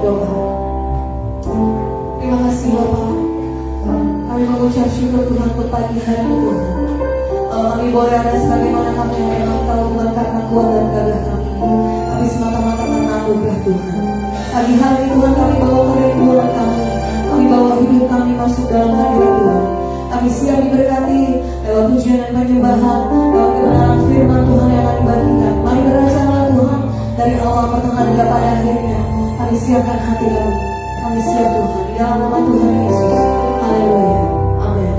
doa. Terima kasih Bapak. Kami mengucap syukur Tuhan buat pagi hari ini Tuhan. Kami boleh ada sebagaimana kami yang memang tahu bukan karena kuat dan gagah kami, tapi semata-mata karena anugerah Tuhan. Pagi hari ini Tuhan kami bawa kerinduan kami bawa hidup kami masuk dalam hadirat Tuhan. Kami siap diberkati lewat pujian dan penyembahan, lewat kebenaran firman Tuhan yang kami bagikan. Mari berencana Tuhan dari awal pertengahan hingga pada akhirnya. Kami siapkan hati kami. Kami siap Tuhan di dalam nama Tuhan Yesus. Haleluya. Amin.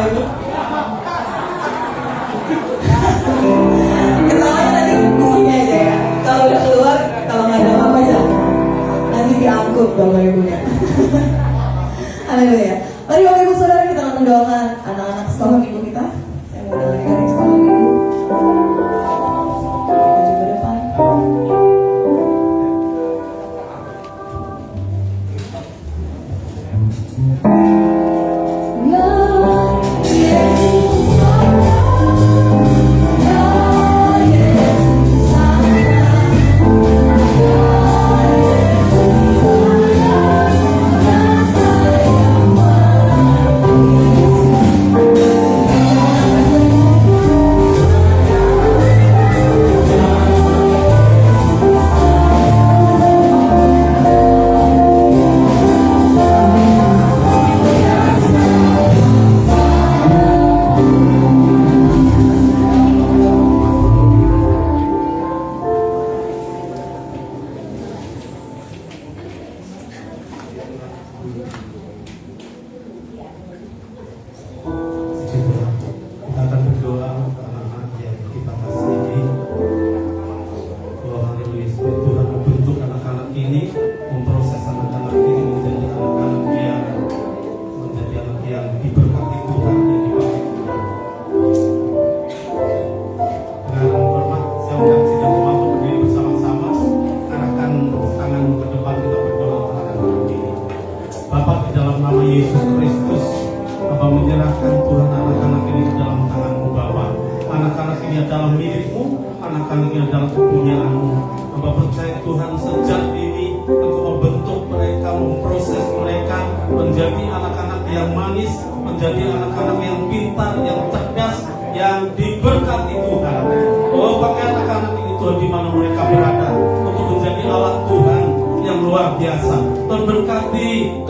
Bapak Ibu. Ketawanya nanti di sini aja ya. Kalau udah keluar, kalau nggak ada apa-apa aja, nanti diangkut Bapak Ibu ya. Haleluya. Mari Bapak Ibu Saudara kita akan mendoakan anak-anak sekolah minggu kita. Saya mau dari sekolah minggu. Maju ke depan.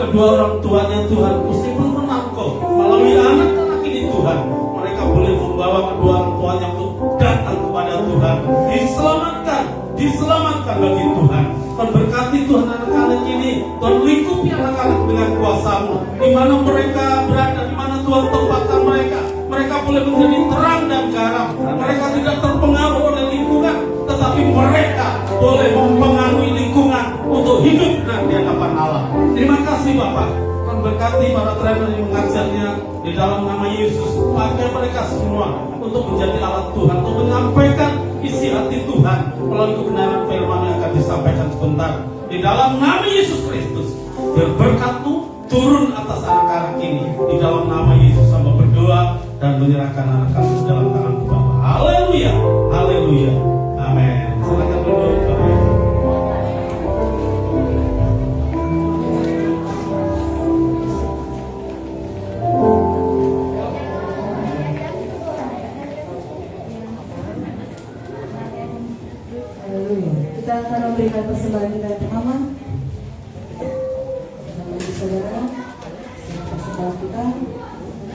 Kedua orang tuanya Tuhan, meskipun menangkap melalui anak-anak ini Tuhan, mereka boleh membawa kedua orang tuanya untuk datang kepada Tuhan, diselamatkan bagi Tuhan. Tuhan berkati Tuhan anak-anak ini, Tuhan lingkupi anak-anak dengan kuasa-Mu, di mana mereka berada, di mana Tuhan tempatkan mereka boleh menjadi terang dan garam. Mereka tidak terpengaruh oleh lingkungan, tetapi mereka boleh mempengaruhi lingkungan untuk hidup dan di hadapan Allah. Terima kasih Bapak. Tuhan berkati para trainer yang mengajarnya di dalam nama Yesus. Pakai mereka semua untuk menjadi alat Tuhan, untuk menyampaikan isi hati Tuhan melalui kebenaran firman yang akan disampaikan sebentar. Di dalam nama Yesus Kristus, biar berkat-Mu turun atas anak-anak ini. Di dalam nama Yesus hamba berdoa dan menyerahkan anak-anak ke dalam tangan Bapa. Haleluya, haleluya, amin. Silakan duduk Bapak Ibu. Kita akan memberikan persembahan kita yang pertama. Bagi saudara, persembahan kita,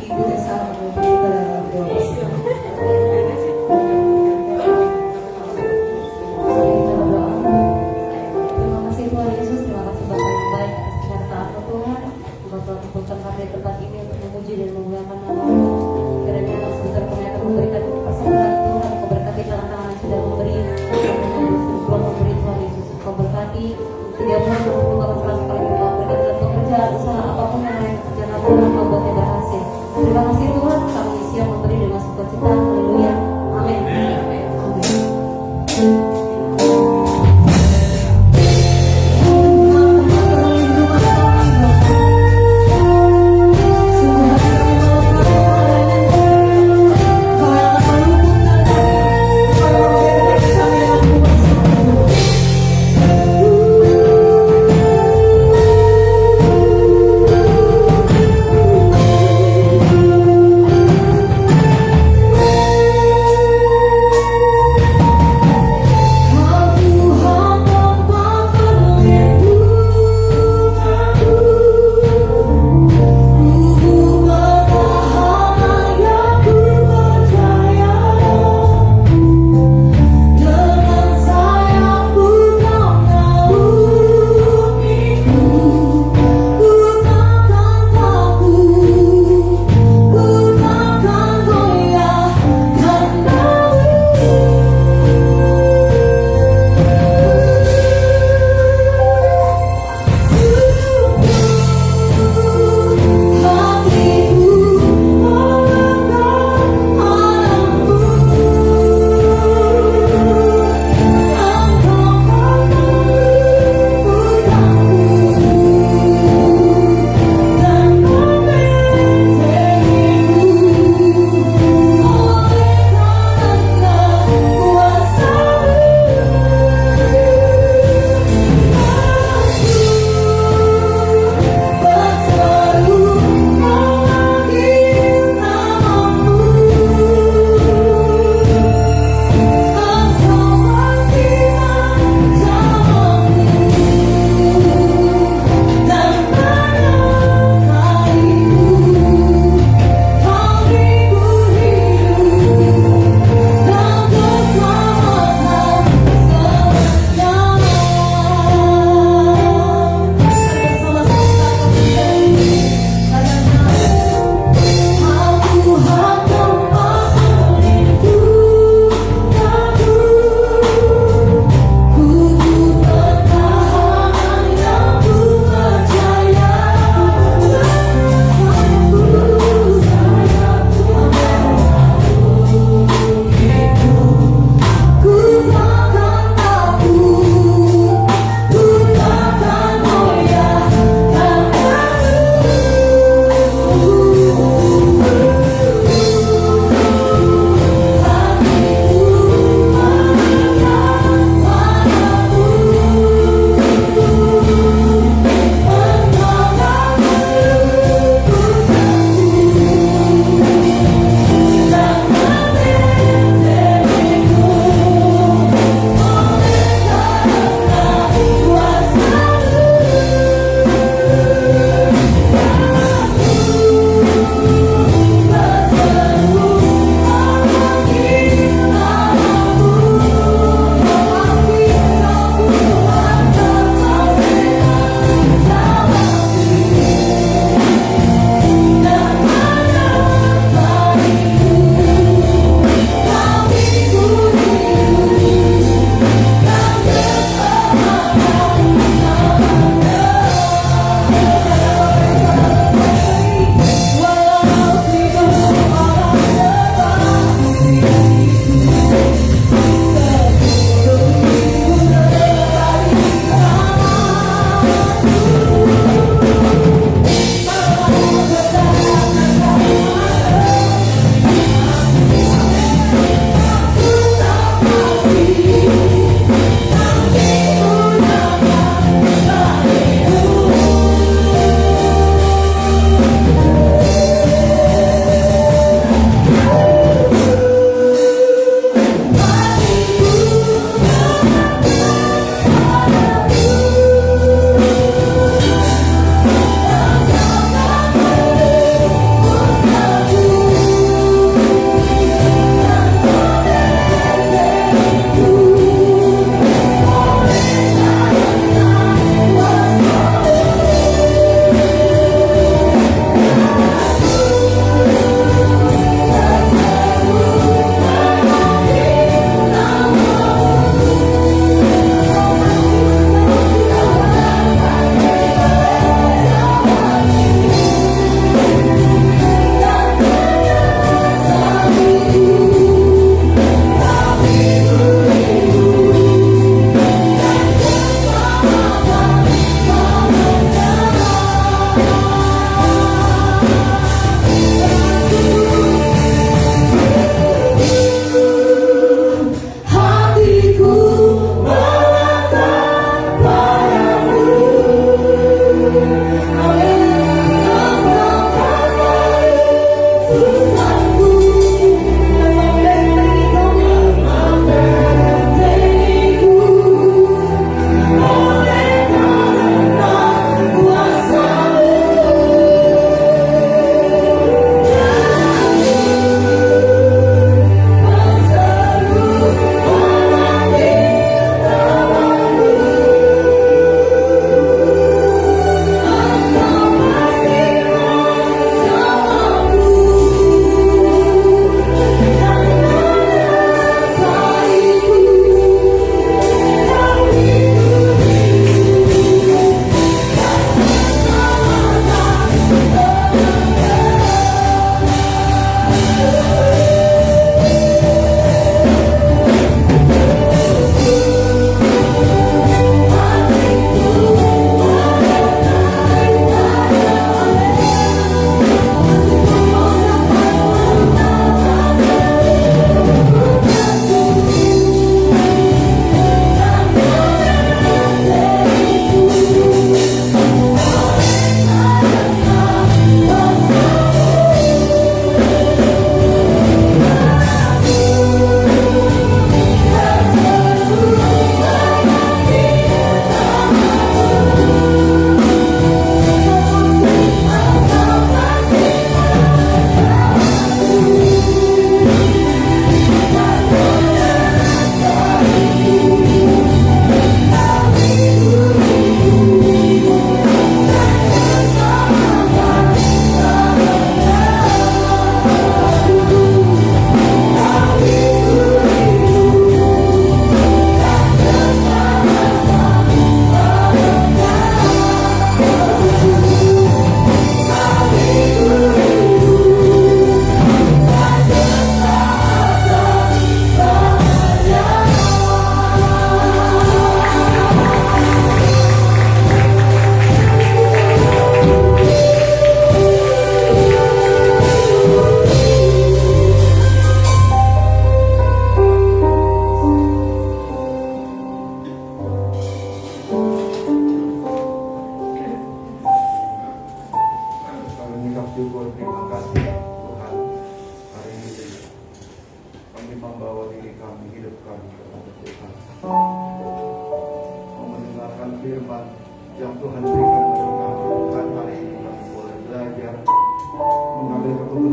Ibu Desa memberi kita dalam doa persembahan. Terima kasih Tuhan Yesus, terima kasih Bapa yang baik atas penyertaan-Mu Tuhan. Tuhan telah kumpulkan kami di tempat ini untuk memuji dan memuliakan nama-Mu. Kiranya sebentar kami akan memberikan persembahan Tuhan, memberkati tangan-tangan yang sudah memberi. Tuhan Yesus, Kau berkati tidak pernah menggunakan salah sekali kita berkat dalam pekerjaan usaha apapun yang mereka kerjakan Tuhan kau buatnya berhasil. Terima kasih Tuhan, kami siap memberi dengan sukacita. Haleluya, amin. Amin.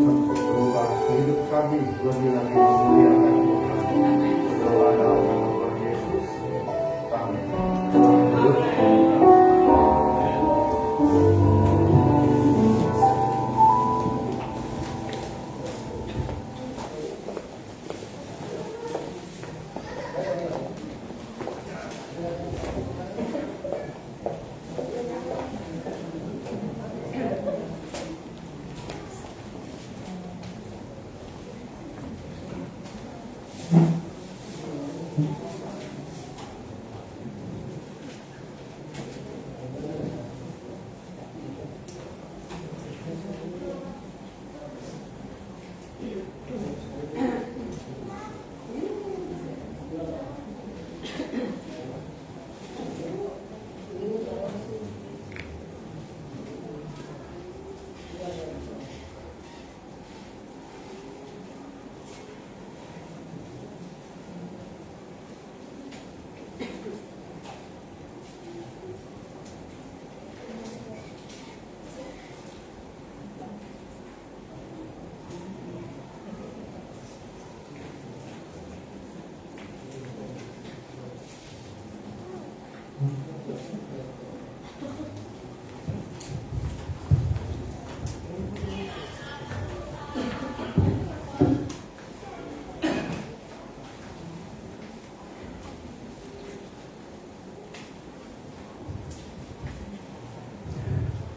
untuk berubah hidup kami lebih lagi memuliakan Tuhan. Berdoa dalam nama Tuhan Yesus. Amin.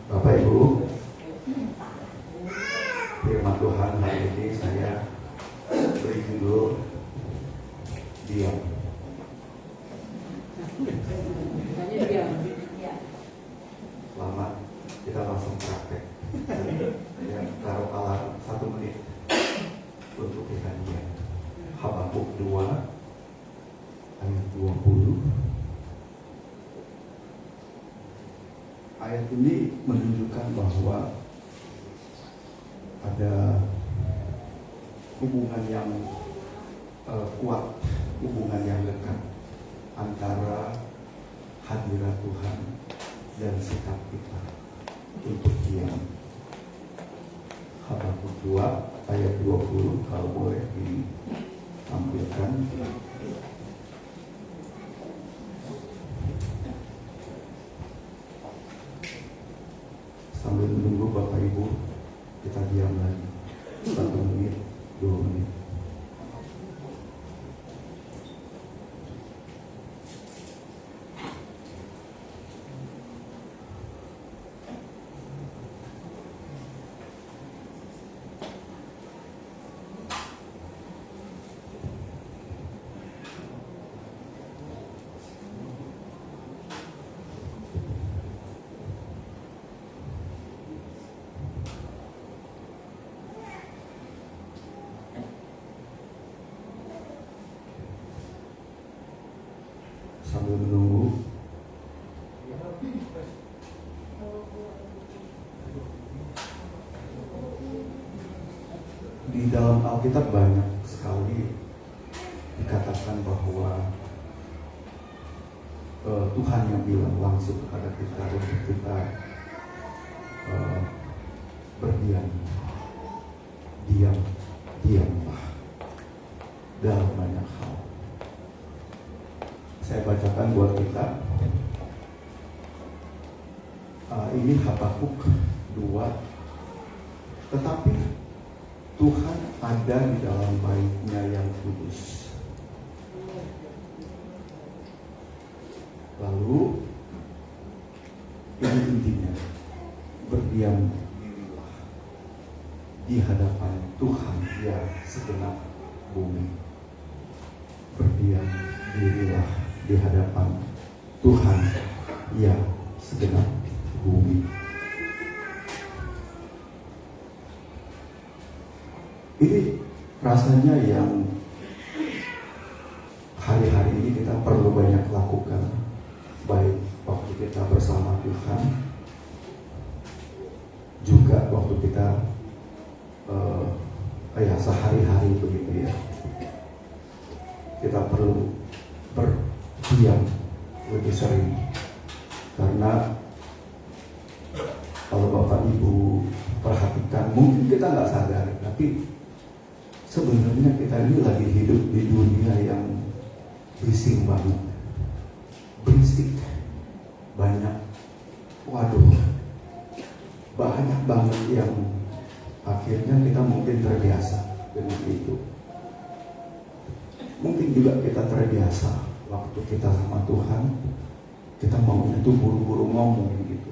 Bapak Ibu, firman Tuhan hari ini saya beri judul diam. Selamat, kita langsung praktek. Ya, taruh alarm 1 menit untuk kita diam. Habakuk 2 ayat 20. Ayat ini menunjukkan bahwa ada hubungan yang kuat, hubungan yang dekat antara hadirat Tuhan dan sikap kita untuk diam. Habakuk 2 ayat 20 kalau boleh ditampilkan. Sambil menunggu Bapak Ibu, kita diam lagi 1 menit, 2 menit. Sambil menunggu, di dalam Alkitab banyak sekali dikatakan bahwa Tuhan yang bilang langsung kepada kita untuk kita berdiam, diamlah dalam banyak hal. Saya bacakan buat kita. Ini Habakuk 2. Tetapi Tuhan ada di dalam bait-Nya yang kudus. Lalu ini intinya, berdiam dirilah di hadapan Tuhan yang segenap bumi. Berdiam dirilah di hadapan Tuhan yang segenap bumi. Ini rasanya yang hari-hari ini kita perlu banyak lakukan, baik waktu kita bersama Tuhan, juga waktu kita sehari-hari begitu ya. Kita perlu berdiam lebih sering, karena kalau Bapak Ibu perhatikan, mungkin kita nggak sadar Tapi sebenarnya kita ini lagi hidup di dunia yang bising banget, berisik, banyak, banyak banget yang akhirnya kita mungkin terbiasa dengan itu. Mungkin juga kita terbiasa waktu kita sama Tuhan, kita maunya tuh buru-buru ngomong gitu.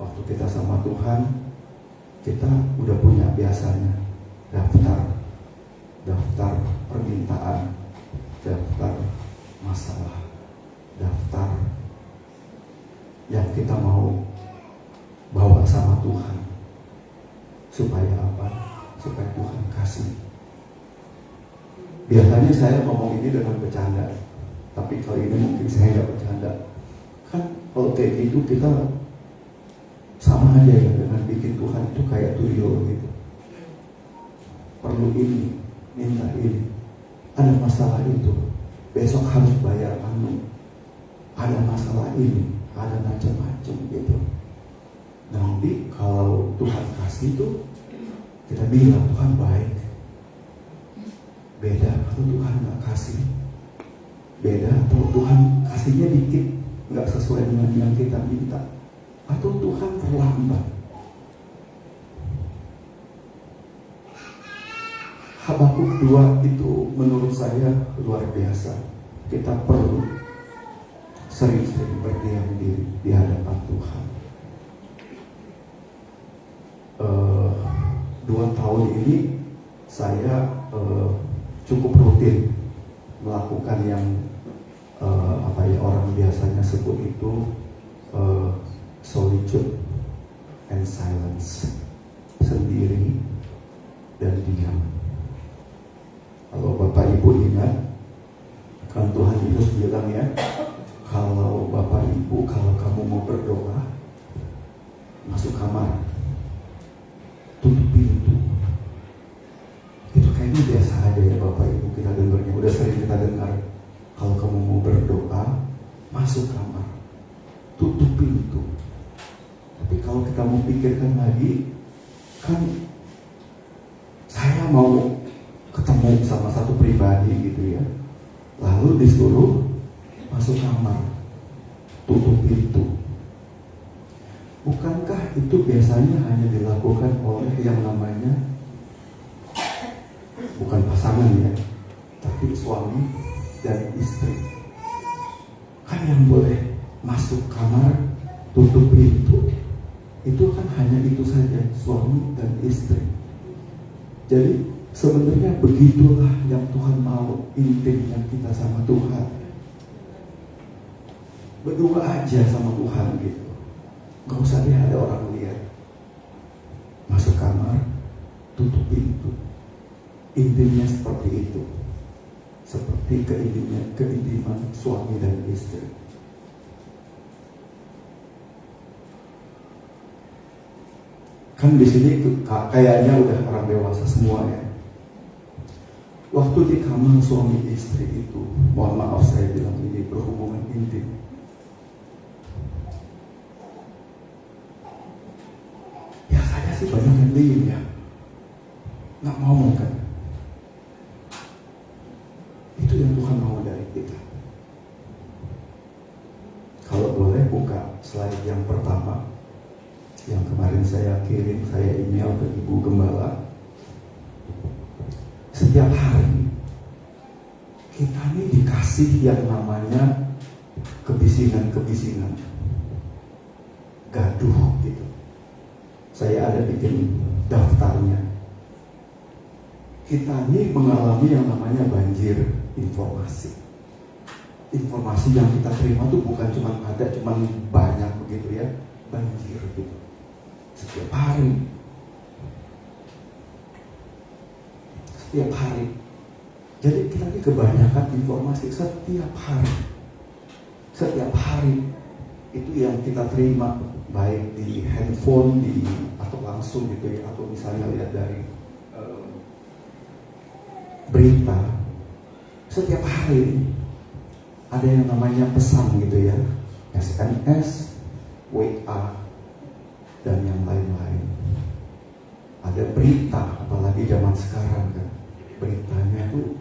Waktu kita sama Tuhan, kita udah punya biasanya daftar permintaan, daftar masalah, daftar yang kita mau bawa sama Tuhan. Supaya apa? Supaya Tuhan kasih. Biasanya saya ngomong ini dengan bercanda, tapi kali ini mungkin saya nggak bercanda. Kan kalau kayak gitu kita sama aja ya dengan bikin Tuhan itu kayak tuyul gitu. Perlu ini, minta ini, ada masalah itu, besok harus bayar anu, ada masalah ini, ada macam-macam gitu. Nanti kalau Tuhan kasih itu, kita bilang Tuhan baik. Beda kalau Tuhan nggak kasih. Beda kalau Tuhan kasihnya dikit, nggak sesuai dengan yang kita minta. Atau Tuhan terlambat. Habakuk 2 itu menurut saya luar biasa. Kita perlu sering-sering berdiam diri di hadapan Tuhan. 2 tahun ini saya cukup rutin melakukan yang orang biasanya sebut itu solitude and silence, sendiri dan diam. Kalau Bapak Ibu ingat, kan Tuhan Yesus bilang ya, kalau Bapak Ibu, kalau kamu mau berdoa, masuk kamar, tutup pintu. Itu kayaknya biasa aja ya Bapak Ibu, kita dengarnya, udah sering kita dengar. Kalau kamu mau berdoa, masuk kamar, tutup pintu. Tapi kalau kita mau pikirkan lagi, kan saya mau ketemu sama satu pribadi gitu ya, lalu disuruh masuk kamar, tutup pintu. Bukankah itu biasanya hanya dilakukan oleh yang namanya bukan pasangan ya, tapi suami dan istri? Kan yang boleh masuk kamar, tutup pintu, itu kan hanya itu saja, suami dan istri. Jadi sebenarnya begitulah yang Tuhan mau, intinya kita sama Tuhan. Berdua aja sama Tuhan gitu. Gak usah deh ada orang lihat. Masuk kamar, tutup pintu. Intinya seperti itu. Seperti keintiman suami dan istri. Kan di sini kayaknya udah orang dewasa semua ya. Waktu di kamar suami istri itu, mohon maaf saya bilang ini berhubungan intim. Biasanya sih banyak yang diem ya, nggak ngomong kan. Itu yang Tuhan mau dari kita. Kalau boleh buka slide yang pertama, yang kemarin saya kirim, saya email ke Ibu Gembala. Setiap hari kita ini dikasih yang namanya kebisingan-kebisingan, gaduh gitu. Saya ada bikin daftarnya. Kita ini mengalami yang namanya banjir informasi. Informasi yang kita terima tuh bukan cuma ada, cuma banyak begitu ya, banjir gitu. Setiap hari. Setiap hari. Jadi kita ini kebanyakan informasi setiap hari. Setiap hari itu yang kita terima, baik di handphone, atau langsung gitu ya, atau misalnya lihat dari berita. Setiap hari ada yang namanya pesan gitu ya, SMS, WA, dan yang lain-lain. ada berita, apalagi zaman sekarang kan, beritanya tuh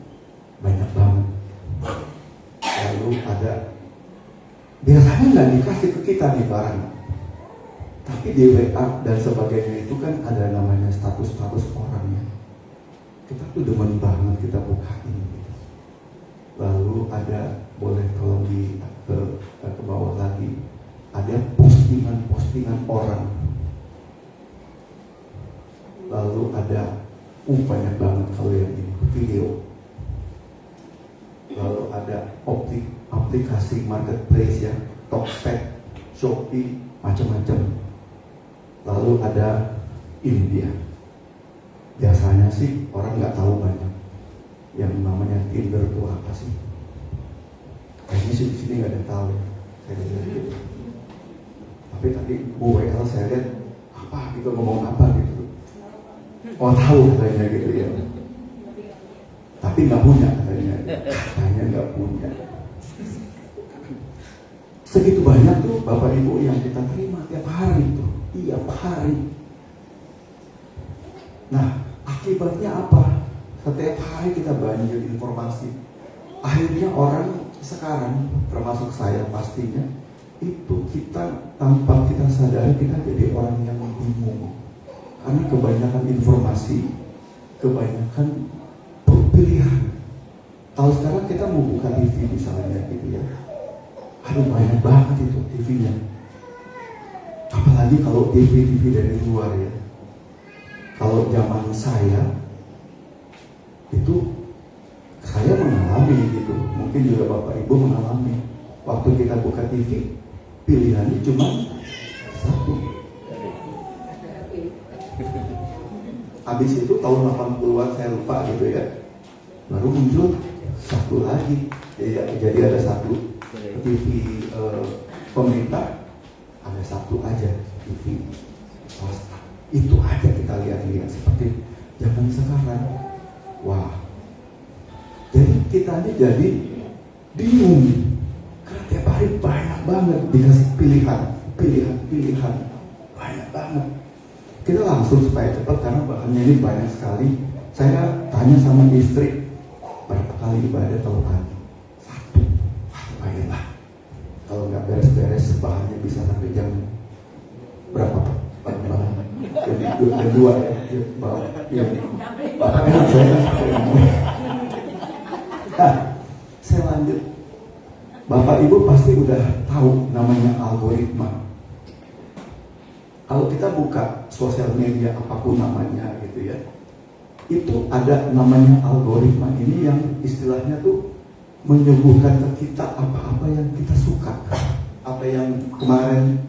banyak banget. Lalu ada, biasanya nggak dikasih ke kita di barang, tapi di WA dan sebagainya itu kan ada namanya status-status orangnya. Kita tuh demen banget kita bukain gitu. Lalu ada, boleh tolong ke bawah lagi, ada postingan-postingan orang. Lalu ada banyak banget kalau yang ini video. Lalu ada aplikasi marketplace ya, Tokped, Shopee, macam-macam. Lalu ada India. Biasanya sih orang nggak tahu banyak yang namanya Tinder itu apa sih. Kayaknya sih di sini nggak ada yang tahu ya. Saya lihat gitu. Tapi tadi Bu WL saya lihat apa gitu, ngomong apa gitu. Oh tahu katanya gitu ya. Tapi nggak punya katanya nggak punya. Segitu banyak tuh Bapak Ibu yang kita terima tiap hari tuh, tiap hari. Nah, akibatnya apa? Setiap hari kita banjir informasi. Akhirnya orang sekarang, termasuk saya pastinya, itu kita tanpa kita sadari kita jadi orang yang bingung. Karena kebanyakan informasi, kebanyakan pilihan. Kalau sekarang kita mau buka TV misalnya gitu ya, aduh banyak banget itu TV-nya. Apalagi kalau TV dari luar ya. Kalau zaman saya itu saya mengalami gitu, mungkin juga Bapak Ibu mengalami. Waktu kita buka TV, pilihannya cuma satu. Habis itu tahun 80-an saya lupa gitu ya, baru muncul satu lagi. Jadi ada satu TV pemerintah, ada satu aja TV swasta. Itu aja kita lihat-lihat seperti zaman sekarang. Wah, jadi kita ini jadi bingung karena tiap hari banyak banget dikasih pilihan banyak banget. Kita langsung supaya cepat karena bahannya ini banyak sekali. Saya tanya sama istri, berapa kali ibadah kalau pagi? Satu. Baiklah. Kalau nggak beres-beres bahannya bisa sampai jam berapa Pak? Jadi kedua ya. Bapak enak saya. Nah, saya lanjut. Bapak Ibu pasti udah tahu namanya algoritma. Kalau kita buka sosial media apapun namanya gitu ya, itu ada namanya algoritma ini yang istilahnya tuh menyuguhkan ke kita apa-apa yang kita suka. Apa yang kemarin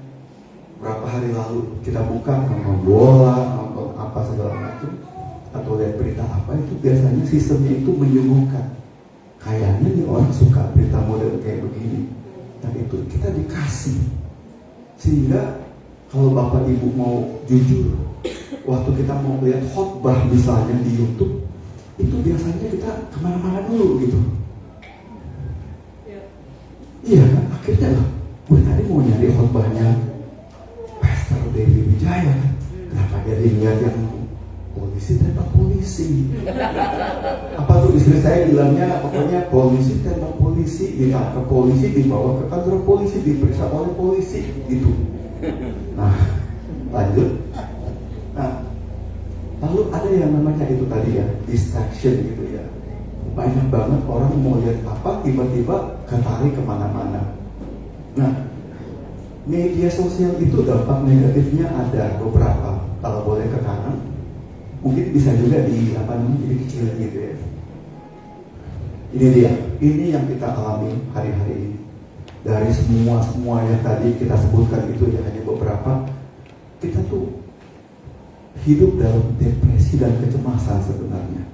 berapa hari lalu kita buka, nonton bola, nonton apa segala macam, atau lihat berita apa, itu biasanya sistemnya itu menyuguhkan. Kayaknya nih orang suka berita model kayak begini, dan itu kita dikasih. Sehingga kalau Bapak Ibu mau jujur, waktu kita mau lihat khotbah misalnya di YouTube, itu biasanya kita kemana-mana dulu gitu. Iya kan, akhirnya lah, gue tadi mau nyari khotbahnya Pastor Dewi Wijaya kan, kenapa jadi lihat yang polisi tembak polisi? Apa tuh istri saya bilangnya, pokoknya polisi tembak polisi, ditangkap polisi, dibawa ke kantor polisi, diperiksa oleh polisi, gitu. Nah, lanjut. Nah, lalu ada yang namanya itu tadi ya, distraction gitu ya. Banyak banget orang mau lihat apa, tiba-tiba ketarik kemana-mana. Nah, media sosial itu dampak negatifnya ada beberapa. Kalau boleh ke kanan, mungkin bisa juga di jadi kecil gitu ya. Ini dia, ini yang kita alami hari-hari ini. Dari semua yang tadi kita sebutkan itu ya hanya beberapa. Kita tuh hidup dalam depresi dan kecemasan sebenarnya.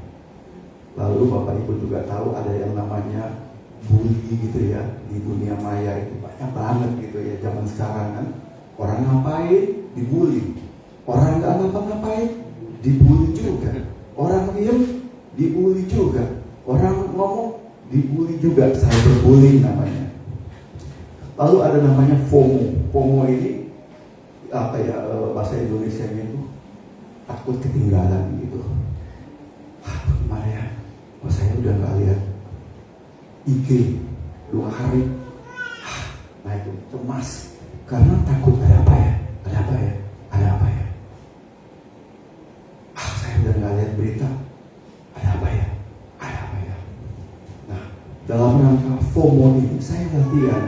Lalu Bapak Ibu juga tahu ada yang namanya bully gitu ya di dunia maya, itu banyak banget gitu ya zaman sekarang kan. Orang ngapain dibully, orang nggak ngapa-ngapain dibully juga, orang diem dibully juga, orang ngomong dibully juga, cyberbullying namanya. Lalu ada namanya FOMO. FOMO ini apa ya bahasa Indonesianya itu takut ketinggalan gitu. Gimana ya? Oh, saya udah nggak lihat IG 2 hari. Nah itu cemas karena takut ada apa ya? Ada apa ya? Ada apa ya? Saya udah nggak lihat berita. Ada apa ya? Ada apa ya? Nah, dalam rangka FOMO ini saya latihan.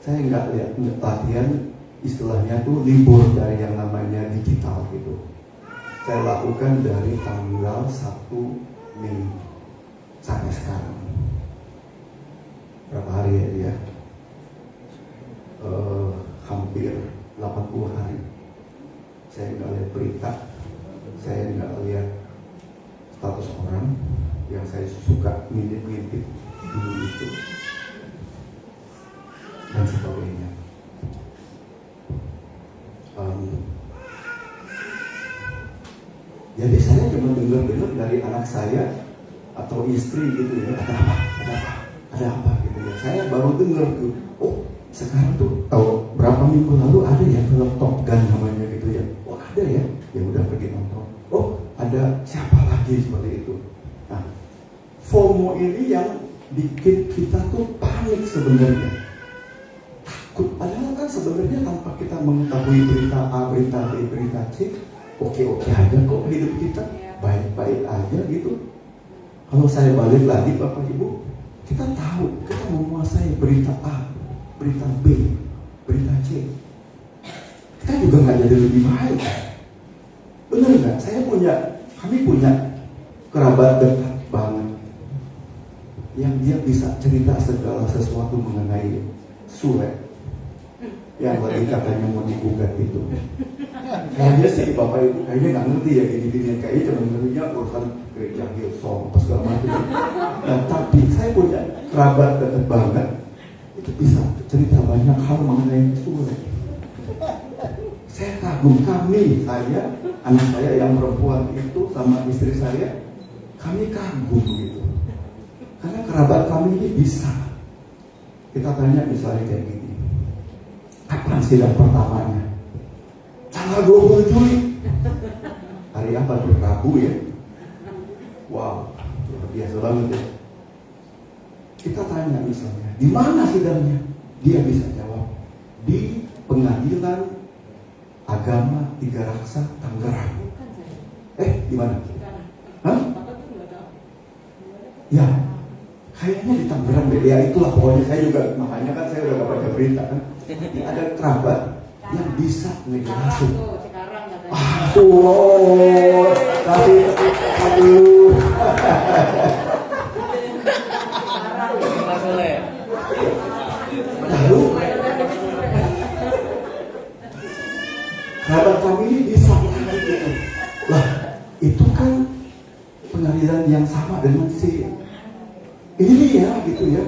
Saya nggak lihat latihan, istilahnya tuh libur dari yang namanya digital gitu. Saya lakukan dari tanggal 1 Mei sampai sekarang. Berapa hari ya dia? Hampir 80 hari. Saya nggak lihat berita, saya nggak lihat status orang yang saya suka ngintip-ngintip dulu itu dan sebagainya. Jadi saya cuma dengar dari anak saya atau istri gitu ya, ada apa gitu ya. Saya baru dengar tuh, oh sekarang tuh tahu berapa minggu lalu ada ya film Top Gun namanya gitu ya. Oh ada ya, yang udah pergi nonton. Oh ada siapa lagi seperti itu. Nah, FOMO ini yang bikin kita tuh panik sebenarnya. Takut, padahal kan sebenarnya tanpa kita mengetahui berita A, berita B, berita C, oke-oke aja kok hidup kita, baik-baik aja gitu. Kalau saya balik lagi Bapak Ibu, kita tahu, kita menguasai berita A, berita B, berita C. Kita juga nggak jadi lebih baik. Benar nggak? Kami punya kerabat dekat banget yang dia bisa cerita segala sesuatu mengenai Sule yang lagi katanya mau digugat itu. Kayaknya sih Bapak Ibu kayaknya nggak ngerti ya gini-gini, kayaknya cuma ngertinya urusan gereja Hillsong apa segala macam. Nah, tapi saya punya kerabat dekat banget itu bisa cerita banyak hal mengenai Sule. Saya kagum, saya, anak saya yang perempuan itu sama istri saya, kami kagum gitu. Karena kerabat kami ini bisa. Kita tanya misalnya kayak gini, kapan sidang pertamanya? Tanggal 20 Juli. Hari apa tuh? Rabu ya? Wow, luar biasa banget ya. Kita tanya misalnya, di mana sidangnya? Dia bisa jawab, di Pengadilan Agama Tiga Raksa Tangerang. Di mana? Hah? Ya, kayaknya di Tangerang deh. Ya itulah pokoknya, saya juga, makanya kan saya udah gak baca berita kan. Ini ada kerabat yang bisa ngejelasin. Aduh, tapi aduh. Lalu kerabat kami ini bisa gitu. Lah, itu kan pengadilan yang sama dengan si ini ya gitu ya.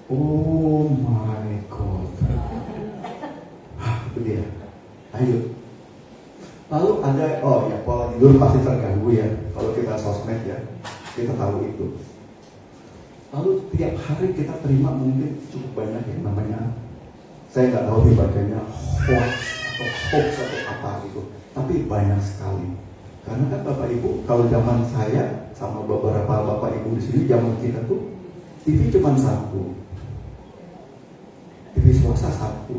Oh my God. Itu dia. Ayo. Lalu ada, pola tidur pasti terganggu ya. Kalau kita sosmed ya, kita tahu itu. Lalu tiap hari kita terima mungkin cukup banyak yang namanya, saya nggak tahu dibacanya hoax atau apa gitu. Tapi banyak sekali. Karena kan Bapak Ibu, kalau zaman saya sama beberapa Bapak Ibu di sini, zaman kita tuh TV cuma satu, TV swasta satu,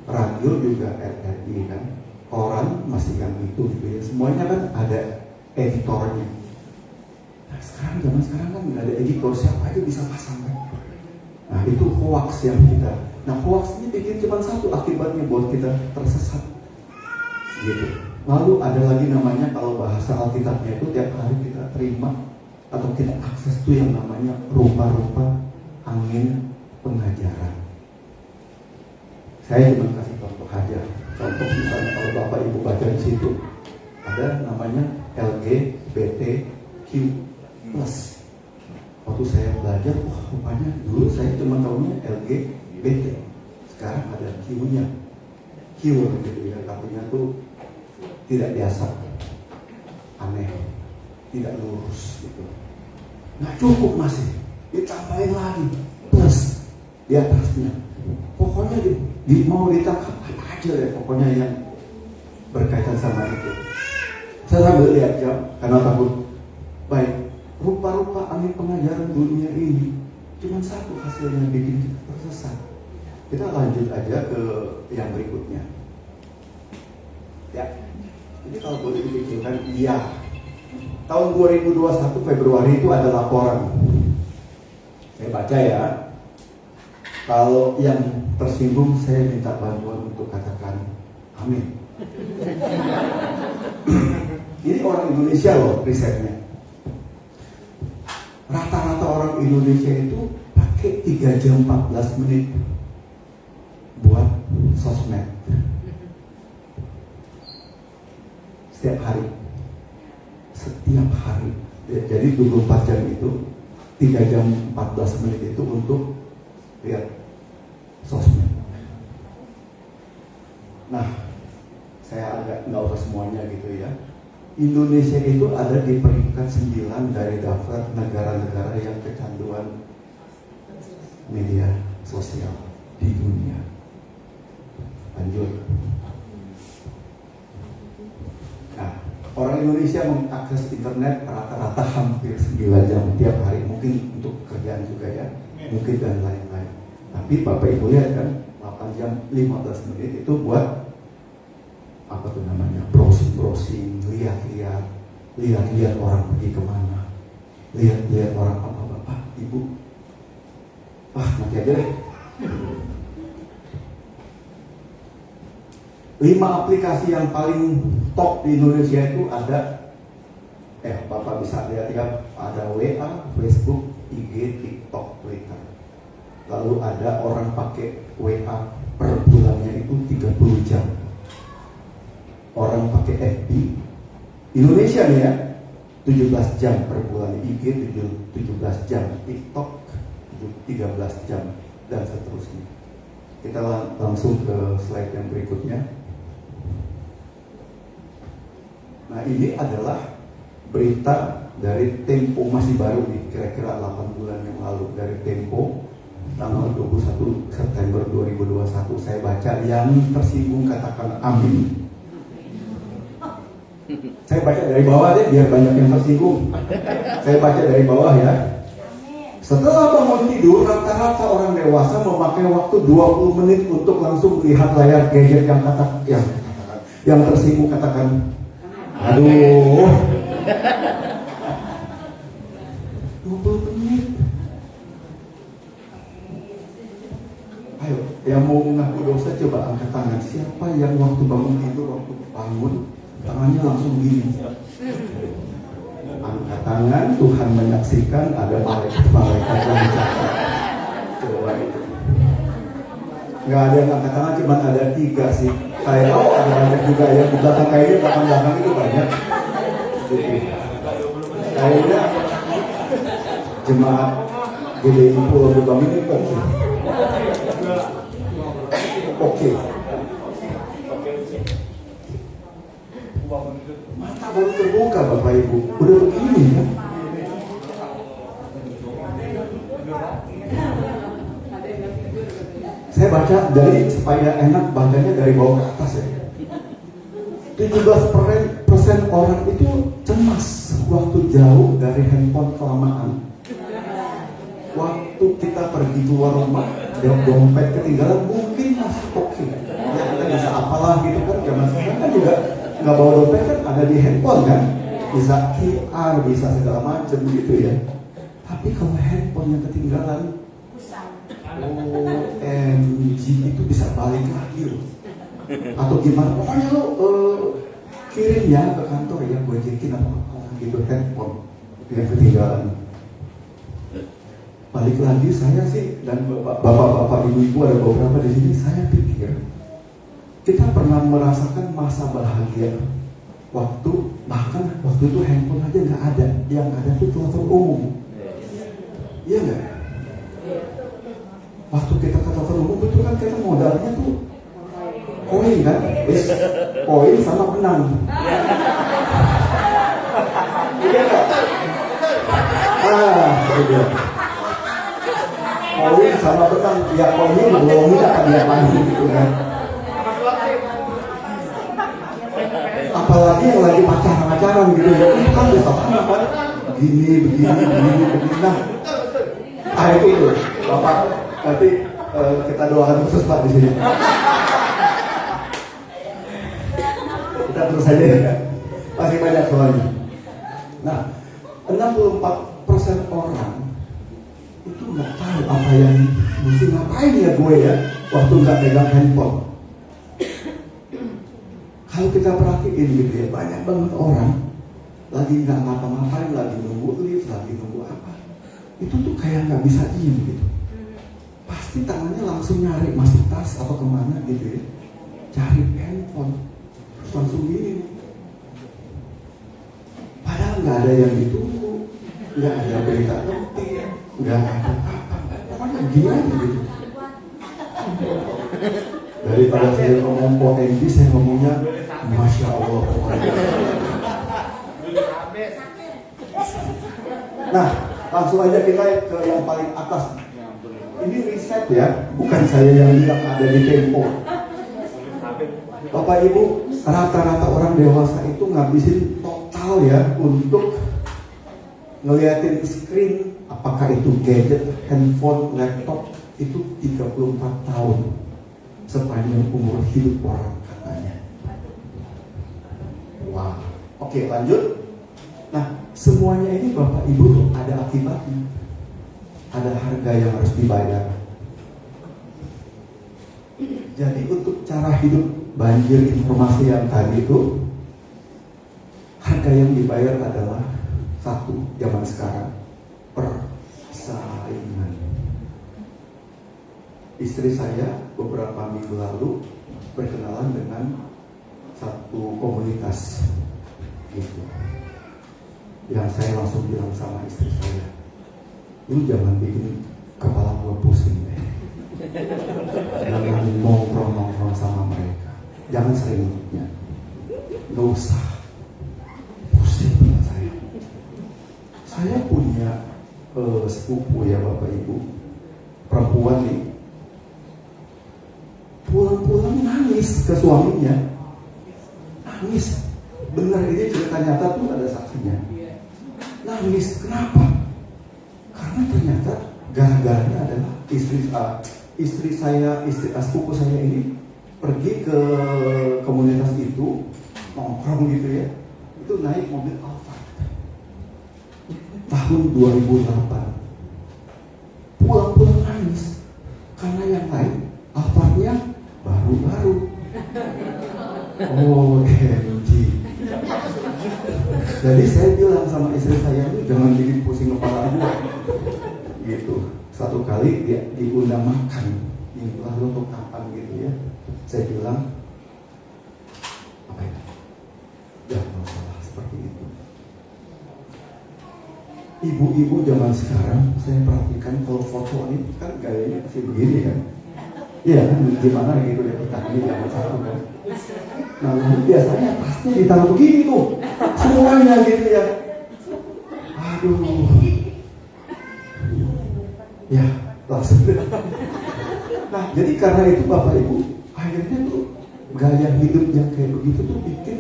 radio juga RRI kan, koran masih yang itu gitu ya. Semuanya kan ada editornya. Nah zaman sekarang kan nggak ada editor, siapa aja bisa pasang kan. Nah itu hoax yang kita. Nah hoax ini bikin cuma satu akibatnya, buat kita tersesat gitu. Lalu ada lagi namanya, kalau bahasa Alkitabnya itu tiap hari kita terima atau kita akses itu yang namanya rupa-rupa angin pengajaran. Saya cuma kasih contoh aja. Contoh misalnya kalau Bapak Ibu baca di situ ada namanya LGBTQ+. Waktu saya belajar, rupanya dulu saya cuma tahunya LGBT. Sekarang ada Q-nya. Q gitu ya, artinya tuh tidak biasa, aneh, tidak lurus gitu. Nggak cukup masih, ditambahin lagi plus di atasnya. Pokoknya mau ditangkap apa aja ya, pokoknya yang berkaitan sama itu. Saya sambil lihat jam karena takut. Baik, rupa-rupa angin pengajaran dunia ini cuma satu hasilnya bikin kita tersesat. Kita lanjut aja ke yang berikutnya. Ya, jadi kalau boleh dipikirkan, iya. Tahun 2021 Februari itu ada laporan. Saya baca ya. Kalau yang tersinggung saya minta bantuan untuk katakan amin. Ini orang Indonesia loh risetnya. Rata-rata orang Indonesia itu pakai 3 jam 14 menit buat sosmed setiap hari. Setiap hari. Jadi 24 jam itu 3 jam 14 menit itu untuk lihat sosmed. Nah, saya agak nggak usah semuanya gitu ya. Indonesia itu ada di peringkat 9 dari daftar negara-negara yang kecanduan media sosial di dunia. Lanjut. Nah, orang Indonesia mengakses internet rata-rata hampir 9 jam tiap hari. Mungkin untuk pekerjaan juga ya, mungkin dan lain-lain. Tapi Bapak Ibu lihat kan, 8 jam 15 menit itu buat apa tuh namanya, browsing, lihat orang pergi kemana, lihat orang apa, Bapak, Ibu. Wah, nanti aja deh. 5 aplikasi yang paling top di Indonesia itu ada, Bapak bisa lihat ya, ada WA, Facebook, IG, TikTok, Twitter. Lalu ada orang pakai WA per bulannya itu 30 jam. Orang pakai FB Indonesia nih ya 17 jam per bulan, IG 17 jam, TikTok 13 jam, dan seterusnya. Kita langsung ke slide yang berikutnya. Nah, ini adalah berita dari Tempo, masih baru nih, kira-kira 8 bulan yang lalu, dari Tempo tanggal 21 September 2021. Saya baca, yang tersinggung katakan amin. Saya baca dari bawah deh biar banyak yang tersinggung. Saya baca dari bawah ya. Setelah bangun tidur, rata-rata orang dewasa memakai waktu 20 menit untuk langsung melihat layar gadget yang tersinggung katakan aduh. 20 menit. Ayo, yang mau mengaku dosa coba angkat tangan. Siapa yang waktu bangun tidur, waktu bangun tangannya langsung gini? Angkat tangan, Tuhan menyaksikan ada malaikat yang mencatat. Coba itu. Nggak ada yang angkat tangan, cuma ada 3 sih. Saya tahu ada banyak juga yang di belakang, kayaknya belakang itu banyak. Kayaknya jemaat GBI Pulau Gebang ini oke. Mata baru terbuka Bapak Ibu, udah begini ya. Saya baca dari supaya enak bacanya dari bawah ke atas ya. 17% orang itu cemas waktu jauh dari handphone kelamaan. Waktu kita pergi keluar rumah, dompet ketinggalan mungkin masih oke. Ya kita bisa apalah gitu kan, zaman sekarang kan juga nggak bawa dompet kan, ada di handphone kan, bisa QR, bisa segala macam gitu ya. Tapi kalau handphone yang ketinggalan, OMG, itu bisa balik lagi loh. Atau gimana, pokoknya lo kirim ya ke kantor ya, gue cekin apa gitu handphone yang ketinggalan. Balik lagi, saya sih dan bapak-bapak, ibu-ibu ada beberapa di sini, saya pikir kita pernah merasakan masa bahagia bahkan waktu itu handphone aja nggak ada, yang ada tuh telepon umum. Iya nggak? Waktu kita ke telepon umum itu kan kita modalnya tuh koin kan, koin sama benang. Iya nggak? Itu dia. Koin sama benang, ya koinnya dibohongin akan diapain gitu kan. apalagi yang lagi pacaran gitu ya, itu kan bisa banget kan, begini. Nah, itu tuh, Bapak, nanti kita doakan khusus Pak di sini. Kita terus aja ya, masih banyak soalnya. Nah, 64% orang itu nggak tahu apa yang mesti ngapain ya gue ya waktu nggak pegang handphone. Kalau kita perhatiin gitu ya, banyak banget orang lagi nggak ngapa-ngapain, lagi nunggu lift, lagi nunggu apa, itu tuh kayak nggak bisa diem gitu. Pasti tangannya langsung nyari masuk tas atau kemana gitu ya, cari handphone, terus langsung gini. Padahal nggak ada yang ditunggu, nggak ada berita penting, nggak ada apa, pokoknya gini aja gitu. Daripada saya ngomong potensi, saya ngomongnya Masya Allah. Nah, langsung aja kita ke yang paling atas. Ini riset ya, bukan saya yang bilang, ada di Tempo. Bapak Ibu, rata-rata orang dewasa itu ngabisin total ya untuk ngeliatin screen, apakah itu gadget, handphone, laptop, itu 34 tahun sepanjang umur hidup orang katanya. Wah, oke lanjut. Nah, semuanya ini Bapak Ibu tuh ada akibatnya, ada harga yang harus dibayar. Jadi untuk cara hidup banjir informasi yang tadi itu, harga yang dibayar adalah satu, zaman sekarang, persaingan. Istri saya beberapa minggu lalu berkenalan dengan satu komunitas gitu. Yang saya langsung bilang sama istri saya, lu jangan bikin kepala gua pusing deh. Jangan nongkrong sama mereka, jangan sering ikutnya, gak usah pusing dengan saya. Saya punya sepupu ya Bapak Ibu, perempuan nih, pulang-pulang nangis ke suaminya, nangis, benar ini cerita nyata tuh ada saksinya, nangis. Kenapa? Karena ternyata gara-garanya adalah istri sepupu saya ini pergi ke komunitas itu, nongkrong gitu ya, itu naik mobil Alphard tahun 2008. Pulang-pulang nangis karena yang lain Alphardnya baru-baru. OMG. Jadi saya bilang sama istri saya, itu jangan bikin pusing kepala gue gitu. Satu kali dia diundang makan minggu lalu untuk kapan gitu ya, saya bilang apa ya, jangan masalah seperti itu. Ibu-ibu zaman sekarang saya perhatikan kalau foto ini kan gayanya masih begini kan, iya kan, gimana gitu ya, kita ini zaman satu kan. Nah biasanya pasti ditaruh begini tuh semuanya gitu ya. Aduh, ya langsung. Nah jadi karena itu Bapak Ibu, akhirnya tuh gaya hidup yang kayak begitu tuh bikin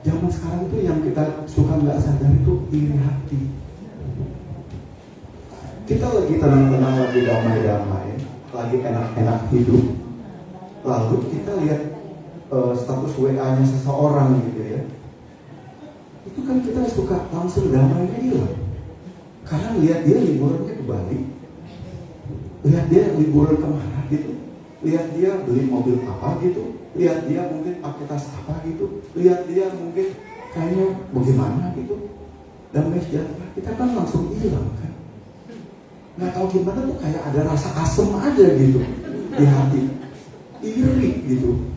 zaman sekarang tuh yang kita suka nggak sadar itu iri hati. Kita lagi tenang-tenang, lagi damai-damai, lagi enak-enak hidup, lalu kita lihat status WA-nya seseorang gitu ya, itu kan kita suka langsung damainya hilang. Karena lihat dia liburannya ke Bali, lihat dia liburan kemana gitu, lihat dia beli mobil apa gitu, lihat dia mungkin pakai tas apa gitu, lihat dia mungkin kayaknya bagaimana gitu, damai sejahtera, kita kan langsung hilang kan. Nggak tahu gimana tuh kayak ada rasa asem aja gitu di hati, iri gitu.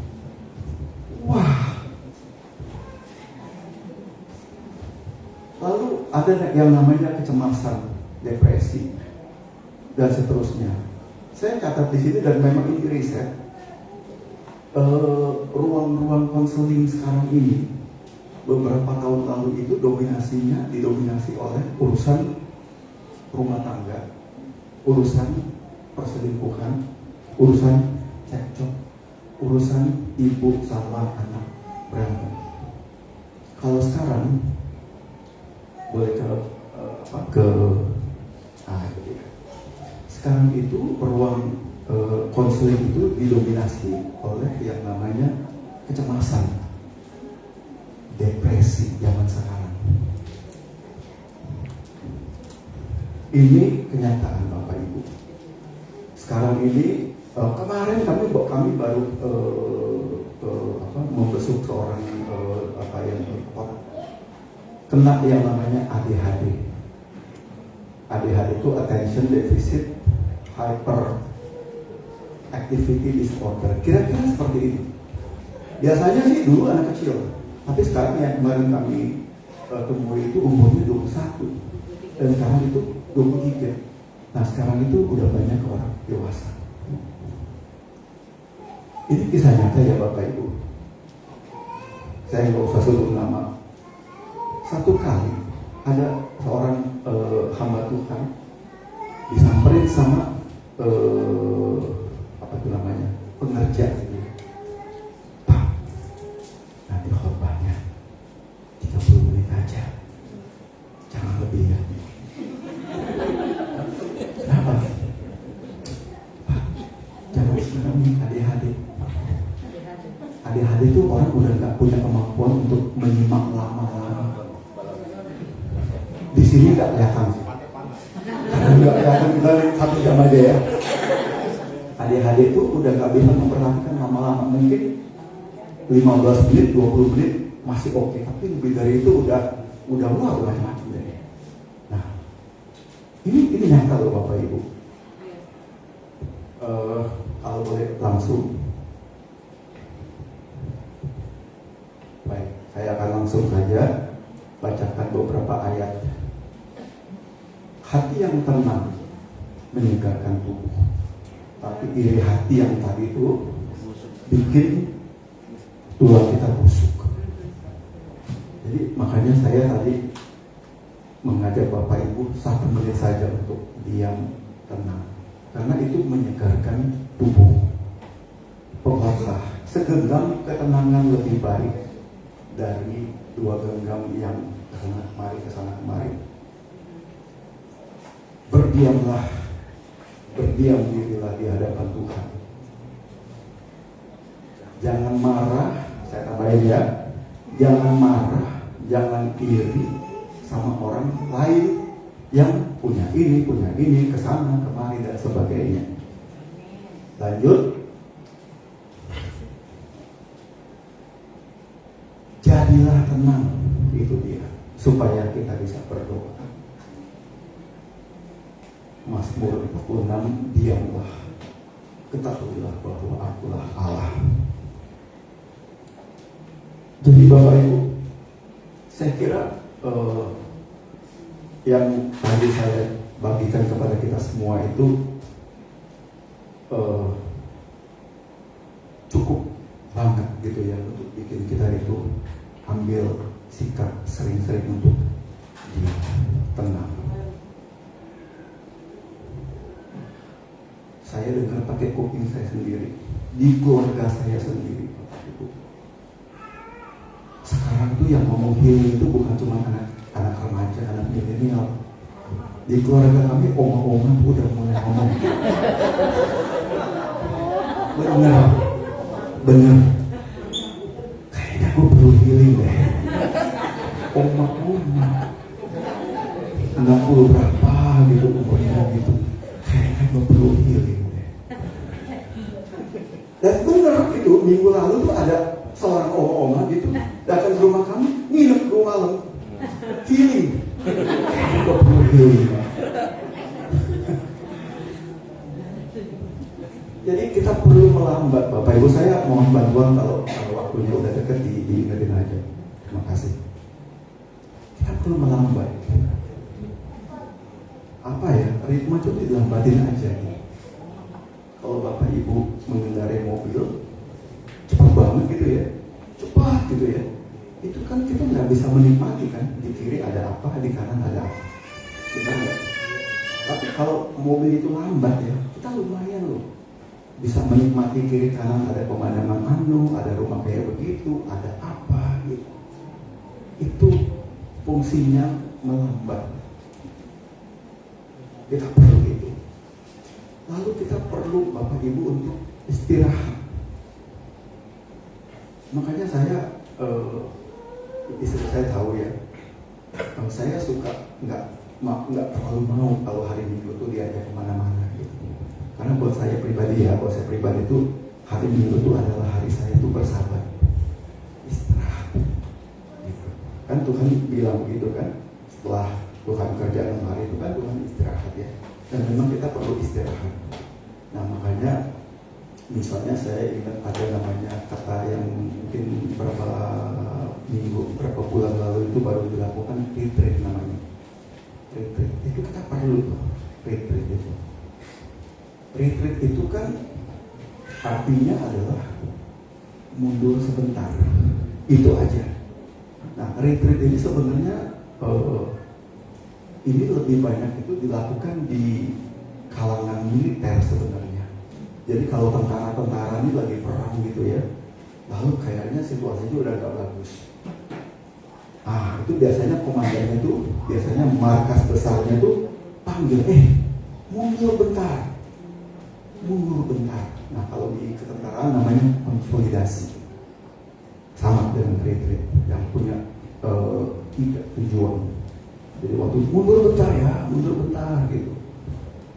Wah. Lalu ada yang namanya kecemasan, depresi, dan seterusnya. Saya catat di sini dan memang ini riset. Ruang-ruang konseling sekarang ini beberapa tahun lalu itu didominasi oleh urusan rumah tangga, urusan perselingkuhan, urusan cekcok, urusan ibu sama anak berantem. Kalau sekarang boleh ke gitu ya. Sekarang itu ruang konseling itu didominasi oleh yang namanya kecemasan, depresi zaman sekarang. Ini kenyataan Bapak Ibu. Sekarang ini kemarin kami baru membesuk seorang orang kena yang namanya ADHD. ADHD itu Attention Deficit Hyper Activity Disorder. Kira-kira seperti ini. Biasanya sih dulu anak kecil, tapi sekarang yang kemarin kami temui itu umurnya 21 dan sekarang itu 23. Nah sekarang itu udah banyak orang dewasa. Ini kisah nyata ya Bapak Ibu. Saya nggak usah sebut nama. Satu kali ada seorang hamba Tuhan disamperin sama pengerja gitu. Pak, nanti khotbahnya 30 menit aja, jangan lebih ya. Kenapa? Pak, jangan sekarang nih ADHD. ADHD itu orang udah nggak punya kemampuan untuk menyimak lama-lama. Di sini nggak kelihatan sih, karena nggak kelihatan kita 1 jam aja ya. ADHD itu udah nggak bisa memperhatikan lama-lama, mungkin 15 menit, 20 menit masih oke, tapi lebih dari itu udah macam-macam deh. Nah, ini nyata loh Bapak Ibu. Kalau boleh langsung. Baik, saya akan langsung saja bacakan beberapa ayat. Hati yang tenang menyegarkan tubuh, tapi iri hati yang tadi itu bikin tulang kita busuk. Jadi makanya saya tadi mengajak Bapak Ibu 1 menit saja untuk diam tenang, karena itu menyegarkan tubuh. Pokoknya segenggam ketenangan lebih baik dari 2 genggam yang kesana kemari. Berdiam dirilah di hadapan Tuhan. Jangan marah, saya tambahin ya. Jangan marah, jangan iri sama orang lain yang punya ini, kesana kemari dan sebagainya. Lanjut. Jadilah tenang, itu dia, supaya kita bisa berdoa. Mazmur 46, diamlah, ketahuilah bahwa akulah Allah. Jadi Bapak Ibu, saya kira yang tadi saya bagikan kepada kita semua itu cukup banget gitu ya, untuk bikin kita itu ambil sikap sering-sering untuk tenang. Saya dengar pakai kuping saya sendiri, di keluarga saya sendiri. Sekarang tuh yang ngomong healing itu bukan cuma anak remaja, anak milenial. Di keluarga kami oma-oma tuh udah mulai ngomong. Bener. Kayaknya gue perlu healing deh. Oma-oma 60 berapa gitu umurnya gitu. Kayaknya gue perlu healing deh. Dan bener gitu, minggu lalu tuh ada seorang oma-oma gitu datang ke rumah kami, nginep 2 malam, healing. Kayaknya gue perlu healing. Jadi kita perlu melambat, Bapak Ibu. Saya mohon bantuan kalau waktunya udah deket diingetin aja. Terima kasih. Kita perlu melambat. Apa ya, ritme itu dilambatin aja. Kalau Bapak Ibu mengendarai mobil cepat banget gitu ya, cepat gitu ya, itu kan kita nggak bisa menikmati kan. Di kiri ada apa, di kanan ada apa, kita nggak. Tapi kalau mobil itu lambat ya, kita lumayan loh bisa menikmati kiri kanan, ada pemandangan ada rumah kayak begitu, ada apa gitu. itu fungsinya melambat. Kita perlu itu. Lalu kita perlu Bapak Ibu untuk istirahat. Makanya saya istri saya tahu ya, saya suka nggak terlalu mau kalau hari Minggu tuh diajak kemana-mana gitu. Karena buat saya pribadi itu hari Minggu itu adalah hari saya itu bersahabat, istirahat. Gitu. Kan Tuhan bilang begitu kan, setelah Tuhan kerja 6 hari itu kan Tuhan istirahat ya. Dan memang kita perlu istirahat. Nah makanya misalnya saya ingat ada namanya kata yang mungkin beberapa bulan lalu itu baru dilakukan, retreat namanya. Retreat itu kita perlu retreat itu. Retreat itu kan artinya adalah mundur sebentar, itu aja. Nah retreat ini sebenarnya ini lebih banyak itu dilakukan di kalangan militer sebenarnya. Jadi kalau tentara-tentara ini lagi perang gitu ya, lalu kayaknya situasinya udah gak bagus. Itu biasanya komandannya tuh, biasanya markas besarnya tuh panggil, mundur bentar. Nah kalau di ketentaraan namanya konsolidasi. Sama dengan retreat yang punya 3 tujuan. Jadi waktu mundur bentar gitu.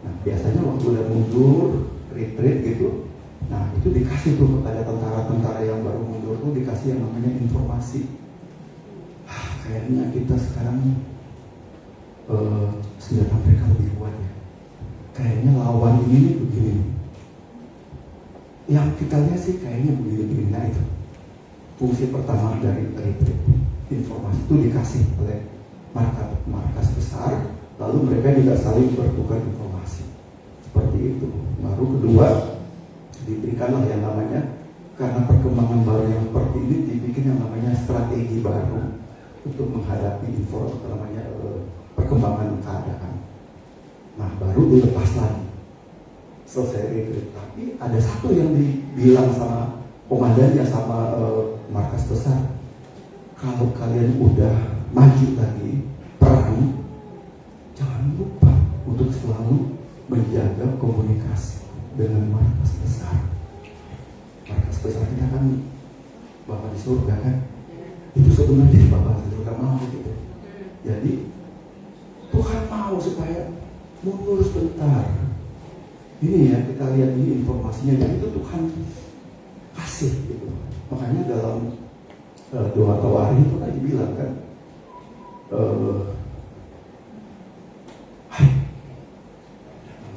Nah biasanya waktu udah mundur retreat gitu, nah itu dikasih tuh kepada tentara-tentara yang baru mundur tuh dikasih yang namanya informasi. Kayaknya kita sekarang senjata mereka lebih kuat ya. Kayaknya lawan ini nih begini. Yang kita lihat sih kayaknya begini. Nah itu fungsi pertama dari retreat. Informasi itu dikasih oleh markas besar, lalu mereka juga saling bertukar informasi. Seperti itu. Baru kedua, diberikanlah yang namanya, karena perkembangan baru yang seperti ini, dibikin yang namanya strategi baru untuk menghadapi perkembangan keadaan. Nah baru dilepas lagi, selesai retreat. Tapi ada satu yang dibilang sama komandannya, sama markas besar, kalau kalian udah maju lagi perang, jangan lupa untuk selalu menjaga komunikasi dengan markas besar. Markas besar kita kan Bapak di surga kan, itu sebenarnya Bapak di surga mau gitu. Jadi Tuhan mau supaya mundur sebentar. Ini ya kita lihat ini informasinya, dan itu Tuhan kasih gitu. Makanya dalam doa tawari itu tadi bilang kan,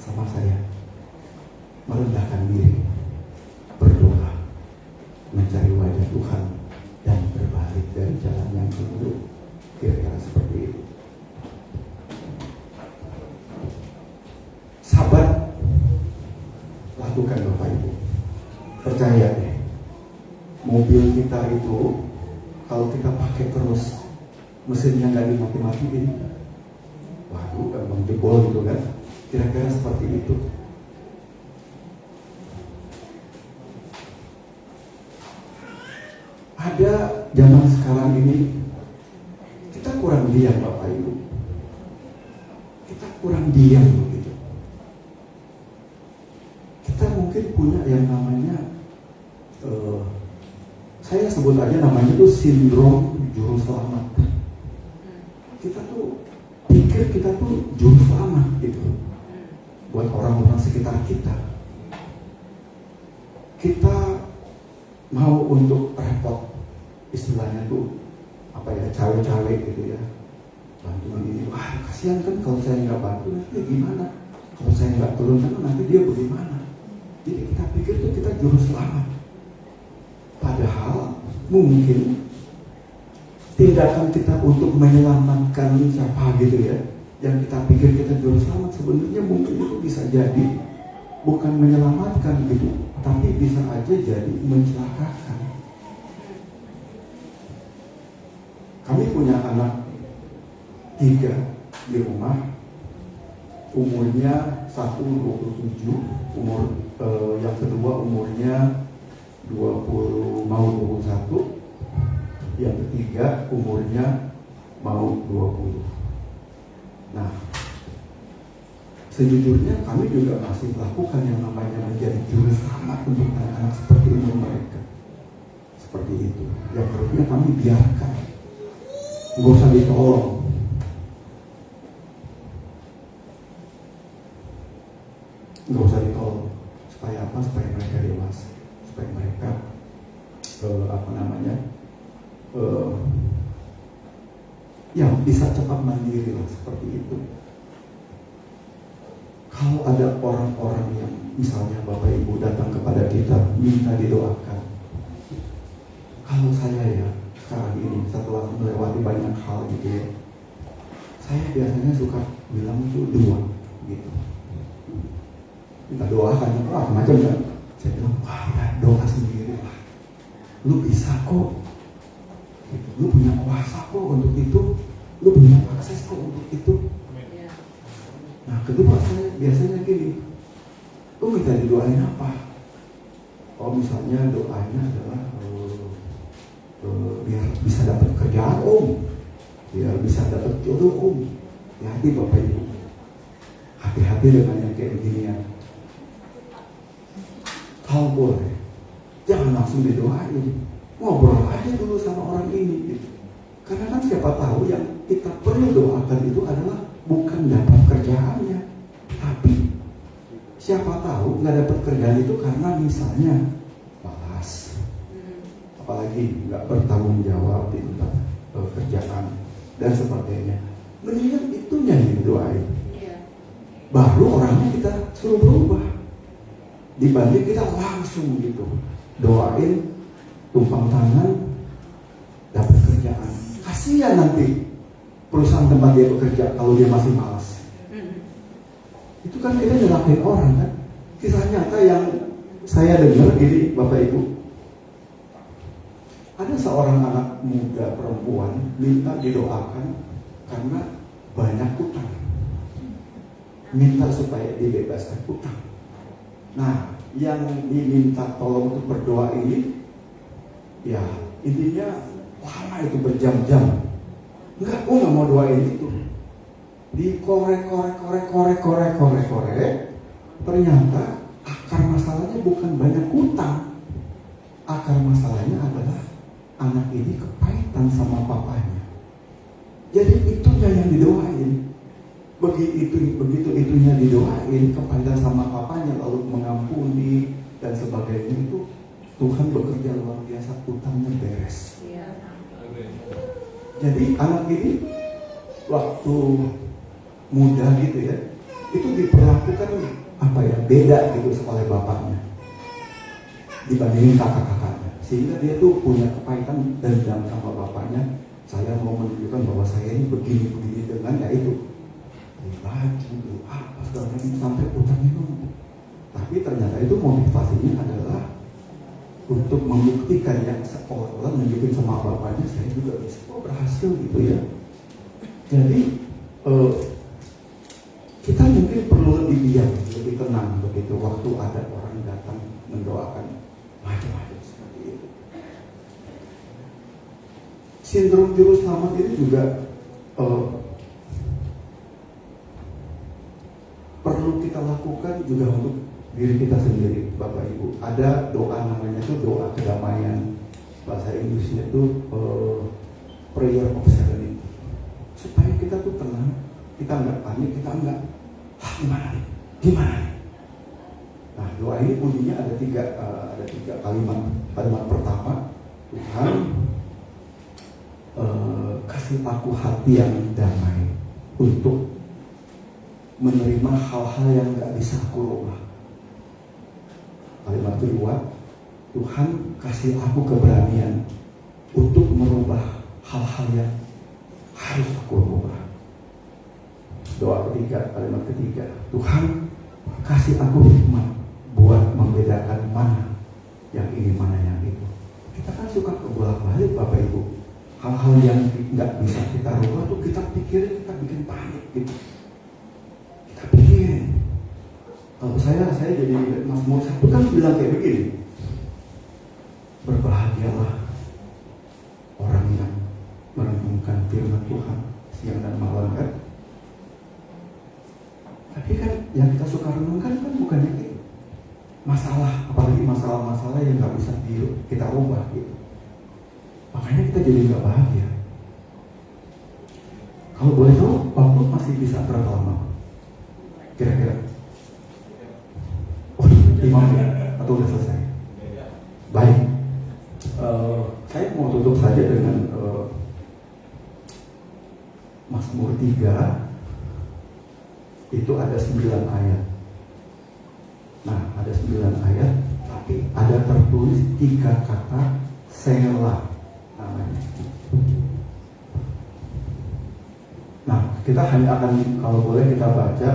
sama saya merendahkan diri, berdoa, mencari wajah Tuhan, dan berbalik dari jalan yang buruk. Kira-kira seperti itu. Sabar, lakukan Bapak Ibu. Percaya deh, mobil kita itu kalau kita pakai terus, mesinnya nggak dimati-matiin, waduh, gampang jebol gitu kan. Kira-kira seperti itu. Ada zaman sekarang ini kita kurang diam Bapak Ibu. Kita kurang diam begitu. Kita mungkin punya yang namanya saya sebut aja namanya itu sindrom juru selamat. Kita tuh pikir kita tuh juru selamat gitu buat orang-orang sekitar kita. Kita mau untuk repot, istilahnya tuh apa ya, cawe-cawe gitu ya, bantuan ini, wah kasihan kan kalau saya nggak bantu nanti gimana, kalau saya nggak turun kan nanti dia bagaimana. Jadi kita pikir tuh kita juru selamat, padahal mungkin tindakan kita untuk menyelamatkan siapa gitu ya, yang kita pikir kita juru selamat, sebenarnya mungkin itu bisa jadi bukan menyelamatkan gitu, tapi bisa aja jadi mencelakakan. Kami punya anak 3 di rumah, umurnya 1 27, yang kedua umurnya 20 mau 21, yang ketiga umurnya mau 20. Nah, sejujurnya kami juga masih melakukan yang namanya menjadi juru selamat untuk anak-anak seperti umur mereka. Seperti itu. Yang harusnya kami biarkan. Nggak usah ditolong. Nggak usah ditolong. Supaya apa? Supaya mereka dewasa. Supaya mereka yang bisa cepat mandiri lah, seperti itu. Kalau ada orang-orang yang misalnya Bapak Ibu datang kepada kita minta didoakan, kalau saya ya sekarang ini setelah melewati banyak hal gitu ya, saya biasanya suka bilang itu doa gitu, minta doakan macam kan. Saya bilang doa sendiri lah, lu bisa kok gitu. Lu punya kuasa kok untuk itu, lu punya akses kok untuk itu. Nah, kedua saya biasanya gini, lu minta didoain apa? Oh, misalnya doanya adalah biar bisa dapat kerjaan biar bisa dapat jodoh Hati-hati Bapak Ibu, hati-hati dengan yang kayak beginian. Kalau boleh, jangan langsung didoain, ngobrol aja dulu sama orang ini gitu. Karena kan siapa tahu yang kita perlu doakan itu adalah bukan dapat kerjaannya, tapi siapa tahu nggak dapat kerjaan itu karena misalnya malas, apalagi nggak bertanggung jawab di tempat kerjaan dan sebagainya. Mendingan itunya yang didoain, baru orangnya kita suruh berubah, dibanding kita langsung gitu doain tumpang tangan dapat kerjaan. Kasihan nanti perusahaan tempat dia bekerja kalau dia masih malas. Itu kan kita nyelakain orang kan. Kisah nyata yang saya dengar gini Bapak Ibu, ada seorang anak muda perempuan minta didoakan karena banyak utang, minta supaya dibebaskan utang. Nah, yang diminta tolong untuk berdoa ini, ya intinya lama itu berjam-jam. Enggak, nggak mau doain itu. Dikorek, ternyata akar masalahnya bukan banyak utang. Akar masalahnya adalah anak ini kepahitan sama papanya. Jadi itunya yang didoain. Begitu itunya didoain, kepahitan sama papanya lalu mengampuni dan sebagainya, itu Tuhan bekerja luar biasa, utangnya beres. Jadi anak ini waktu muda gitu ya, itu diperlakukan beda gitu oleh bapaknya dibandingin kakak-kakaknya, sehingga dia tuh punya kepahitan dendam sama bapaknya. Saya mau menunjukkan bahwa saya ini begini dengan ya itu baju apa segala macam sampai utang itu. Tapi ternyata itu motivasinya adalah untuk membuktikan yang seolah-olah menunjukin sama bapaknya, saya juga bisa berhasil gitu ya. Jadi kita mungkin perlu lebih diam, lebih tenang begitu waktu ada orang datang mendoakan macam-macam seperti itu. Sindrom juru selamat ini juga perlu kita lakukan juga untuk diri kita sendiri, Bapak Ibu. Ada doa namanya itu doa kedamaian, bahasa Inggrisnya itu prayer of serenity, supaya kita tuh tenang, kita nggak panik, kita nggak gimana nih. Nah, doa ini bunyinya ada tiga kalimat. Kalimat pertama, Tuhan kasih aku hati yang damai untuk menerima hal-hal yang nggak bisa aku rubah. Kalimat kedua, Tuhan kasih aku keberanian untuk merubah hal-hal yang harus aku rubah. Doa ketiga, kalimat ketiga, Tuhan kasih aku hikmat buat membedakan mana yang ini, mana yang itu. Kita kan suka kebolak-balik Bapak Ibu. Hal-hal yang nggak bisa kita rubah tuh kita pikirin, kita bikin panik gitu. Kita pikirin. Kalau saya jadi Mazmur 1 kan bilang kayak begini, berbahagialah orang yang kita suka renungkan kan bukannya itu. Masalah, apalagi masalah-masalah yang nggak bisa kita ubah gitu. Makanya kita jadi nggak bahagia. Kalau boleh tahu, waktu masih bisa berapa lama? Kira-kira? Oh, 5 menit atau udah selesai? Baik. Saya mau tutup saja dengan Mazmur 3. Itu ada 9 ayat. Nah, ada 9 ayat, tapi ada tertulis 3 kata Selah namanya. Nah, kita hanya akan, kalau boleh kita baca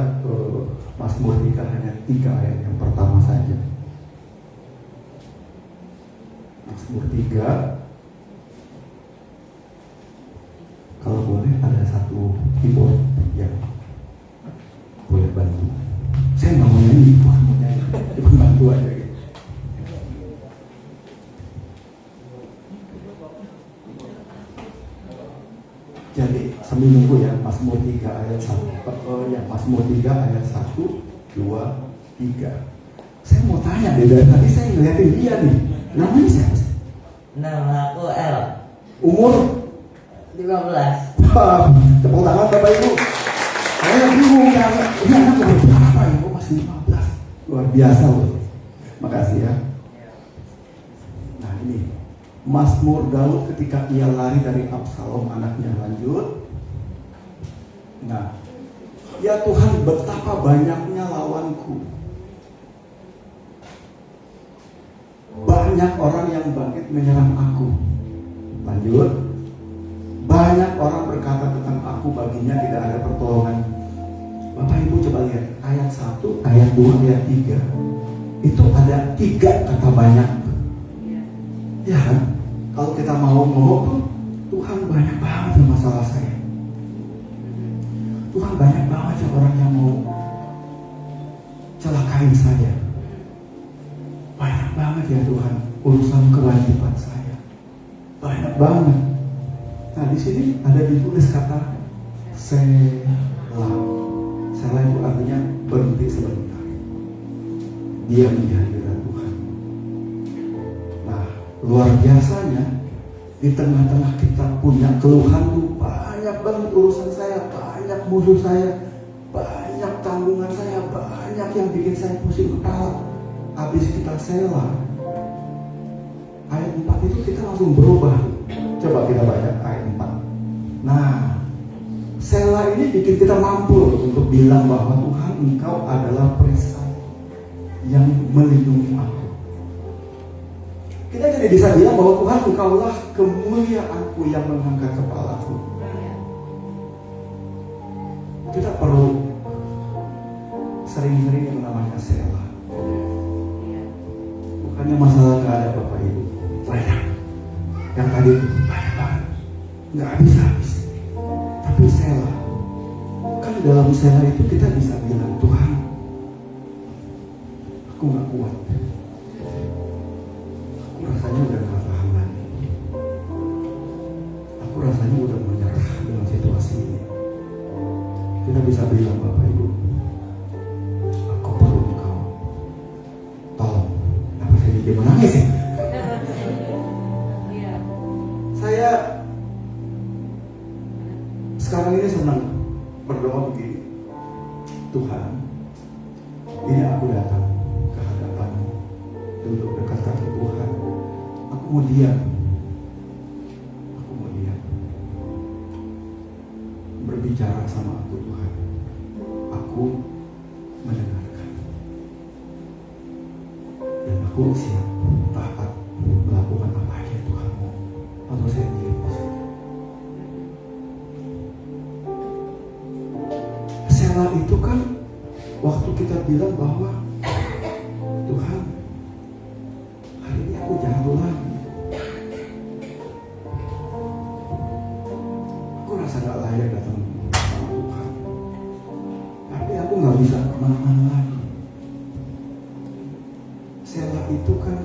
Mazmur 3 hanya 3 ayat yang pertama saja. Mazmur 3. Kalau boleh ada satu keyboard yang boleh bantu. Saya nggak mau nyanyi, bukan mau nyanyi, cuma bantu aja gitu. Jadi sambil nunggu ya, Mazmur 3 ayat 1. Mazmur 3 ayat 1, 2, 3. Saya mau tanya deh, dari tadi saya ngeliatin dia nih. Namanya siapa sih? Nama aku El. Umur? 15. Tepuk tangan Bapak Ibu. Saya bingung kan, ini anak umur berapa ya? Kok masih 15? Luar biasa loh. Makasih ya. Nah ini Mazmur Daud ketika ia lari dari Absalom anaknya. Lanjut. Nah, ya Tuhan, betapa banyaknya lawanku. Banyak orang yang bangkit menyerang aku. Lanjut. Banyak orang berkata tentang aku, baginya tidak ada pertolongan. Bapak Ibu coba lihat ayat 1, ayat 2, ayat 3. Itu ada 3 kata banyak. Ya kan? Kalau kita mau ngomong tuh, Tuhan banyak banget ya masalah saya. Tuhan banyak banget ya orang yang mau celakain saya. Banyak banget ya Tuhan urusan kewajiban saya. Banyak banget. Nah di sini ada ditulis kata Selah. Selah itu artinya berhenti sebentar. Diam di hadirat Tuhan. Nah luar biasanya di tengah-tengah kita punya keluhan tuh, banyak banget urusan saya, banyak musuh saya, banyak tanggungan saya, banyak yang bikin saya pusing kepala. Habis kita Selah, ayat 4 itu kita langsung berubah. Coba kita baca ayat 4. Nah, Selah ini bikin kita mampu untuk bilang bahwa Tuhan, Engkau adalah perisai yang melindungi aku. Kita jadi bisa bilang bahwa Tuhan, Engkaulah kemuliaanku yang mengangkat kepalaku. Kita perlu sering-sering yang namanya Selah. Bukannya masalah nggak ada Bapak Ibu, banyak. Yang tadi banyak banget, nggak habis-habis. Tapi Selah, kan dalam Selah itu kita bisa bilang, Tuhan, aku nggak kuat. Aku rasanya udah nggak tahan lagi. Aku rasanya udah menyerah dengan situasi ini. Kita bisa bilang, Bapak Ibu, aku perlu Engkau. Tolong. Kenapa saya jadi menangis ya? Saya sekarang ini senang berdoa begini. Tuhan, ini aku datang ke hadapan-Mu, duduk dekat kaki Tuhan. Aku mau diam. Aku mau diam. Berbicara sama aku Tuhan. Aku mendengarkan. Dan aku siap taat melakukan apa aja Tuhan mau. Atau saya diam di sini. Selah itu kan waktu kita bilang bahwa Tuhan, hari ini aku jatuh lagi. Aku rasa gak layak datang sama Tuhan. Tapi aku gak bisa kemana-mana lagi. Selah itu kan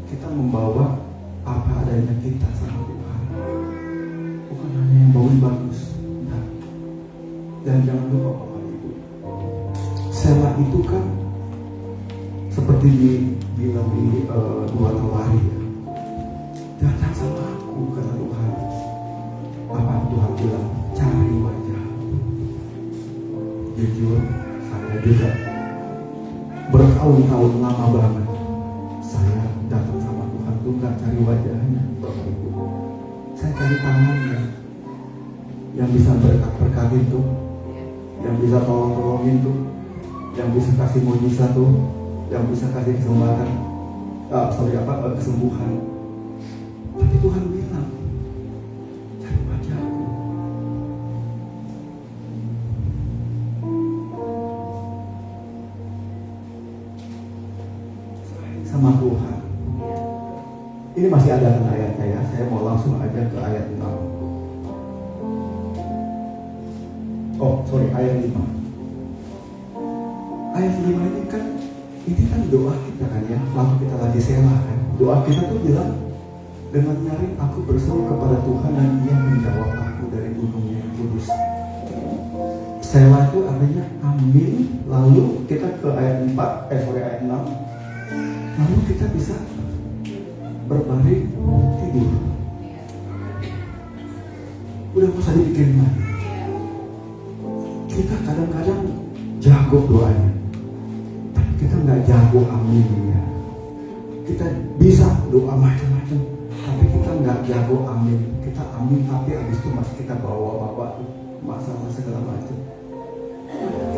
kita membawa apa adanya kita sama Tuhan. Bukan hanya yang bagus-bagus. Nah, dan jangan lupa Bapak Ibu, Selah itu kan seperti dibilang di 2 Tawari ya. Datang sama aku kata Tuhan. Apa Tuhan bilang? Cari wajah. Jujur, saya juga bertahun-tahun lama banget saya datang sama Tuhan tuh gak cari wajahnya, Bapak Ibu. Saya cari tangannya yang bisa berkat-berkatin tuh, yang bisa tolong-tolongin tuh, yang bisa kasih mujizat tuh, yang bisa kasih keselamatan, kesembuhan. Tapi Tuhan bilang, cari wajahku. Sama Tuhan. Ini masih ada kan ayatnya ya. Saya mau langsung aja ke ayat 6. Ayat 5. Ayat 5 ini kan doa kita kan ya. Waktu kita lagi selah kan. Doa kita tuh bilang, dengan nyaring aku berseru kepada Tuhan dan Ia menjawab aku dari gunungnya yang kudus. Selah itu artinya amin. Lalu kita ke ayat 6. Lalu kita bisa berbaring tidur. Udah gak usah dipikirin lagi. Kita kadang-kadang jago doanya, tapi kita nggak jago aminnya. Kita bisa doa macam-macam, tapi kita nggak jago amin. Kita amin, tapi habis itu masih kita bawa-bawa masalah segala macam.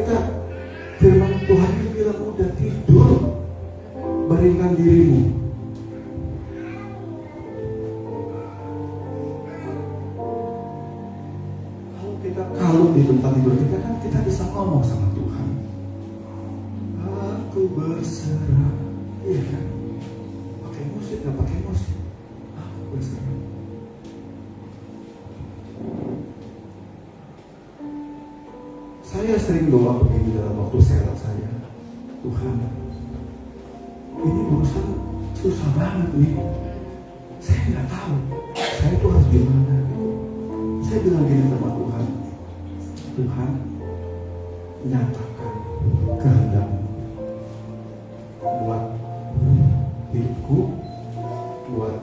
Kita firman Tuhan itu bilang udah tidur, baringkan dirimu. Kalau di tempat tidur kita kan kita bisa ngomong sama Tuhan. Aku berserah, iya kan? Pakai musik nggak pakai musik? Aku berserah. Saya sering doa begini dalam waktu sehat saya. Tuhan, ini urusan susah banget nih. Saya nggak tahu. Saya tuh harus gimana? Saya bilang gini sama Tuhan. Tuhan, nyatakan kehendak-Mu buat hidupku, buat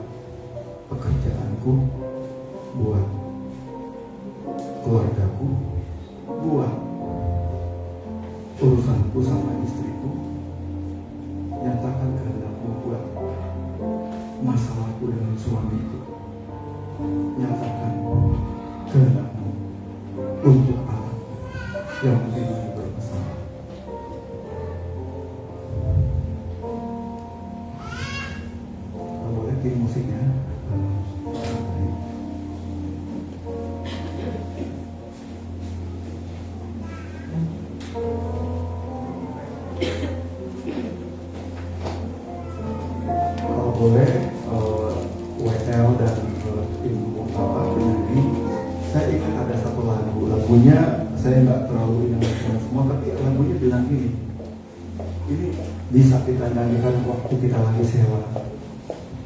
pekerjaanku, buat keluargaku, buat urusanku sama istriku. Nyatakan kehendak-Mu buat masalahku dengan suamiku. Nyatakan kehendak-Mu untuk yang mungkin ini bermasalah. Kalau boleh tim musiknya. Kalau boleh WL dan tim penyanyi. Saya ingat ada satu lagunya saya nggak terlalu ingat semua, tapi lagunya bilang ini bisa kita nyanyikan waktu kita lagi sewa,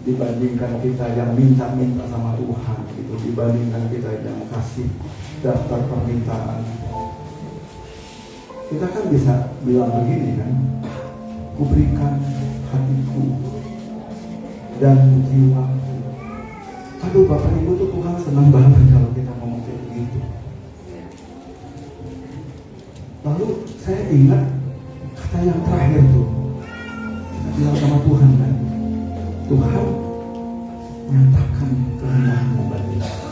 dibandingkan kita yang minta-minta sama Tuhan gitu, dibandingkan kita yang kasih daftar permintaan. Kita kan bisa bilang begini kan, ku berikan hatiku dan jiwaku. Aduh Bapak Ibu tuh Tuhan senang banget kalau kita ngomong kayak begitu. Lalu saya ingat kata yang terakhir tuh, kita bilang sama Tuhan kan, Tuhan nyatakan kehendak-Mu bagi kami.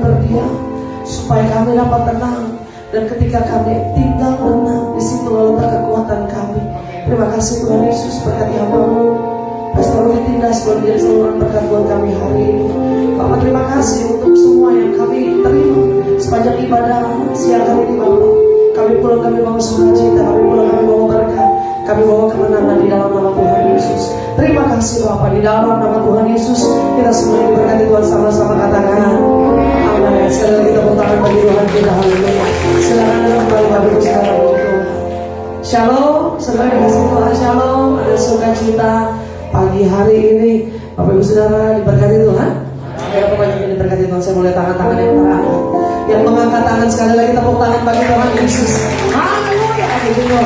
berdiam, supaya kami dapat tenang. Dan ketika kami tinggal tenang, di situ lalu kekuatan kami. Terima kasih Tuhan Yesus, berkati hamba-Mu Pastor Rudi Tindas, buat diri seluruh berkat buat kami hari ini. Bapak, terima kasih untuk semua yang kami terima sepanjang ibadah siang hari ini Bapak. Kami pulang, kami bawa sukacita, kami pulang, kami bawa berkat, kami bawa kemenangan di dalam nama Tuhan Yesus. Terima kasih Bapak, di dalam nama Tuhan Yesus kita semua diberkati Tuhan, sama-sama katakan amin. Sekali lagi tepuk tangan bagi Tuhan kita, haleluya. Silakan kembali Bapak Ibu sekarang untuk Tuhan. Shalom, saudara dikasih Tuhan, shalom. Ada sukacita pagi hari ini, Bapak Ibu Saudara diberkati Tuhan. Berapa banyak yang diberkati Tuhan? Saya mulai tangan-tangan yang terangkat. Yang mengangkat tangan sekali lagi tepuk tangan bagi Tuhan Yesus. Haleluya.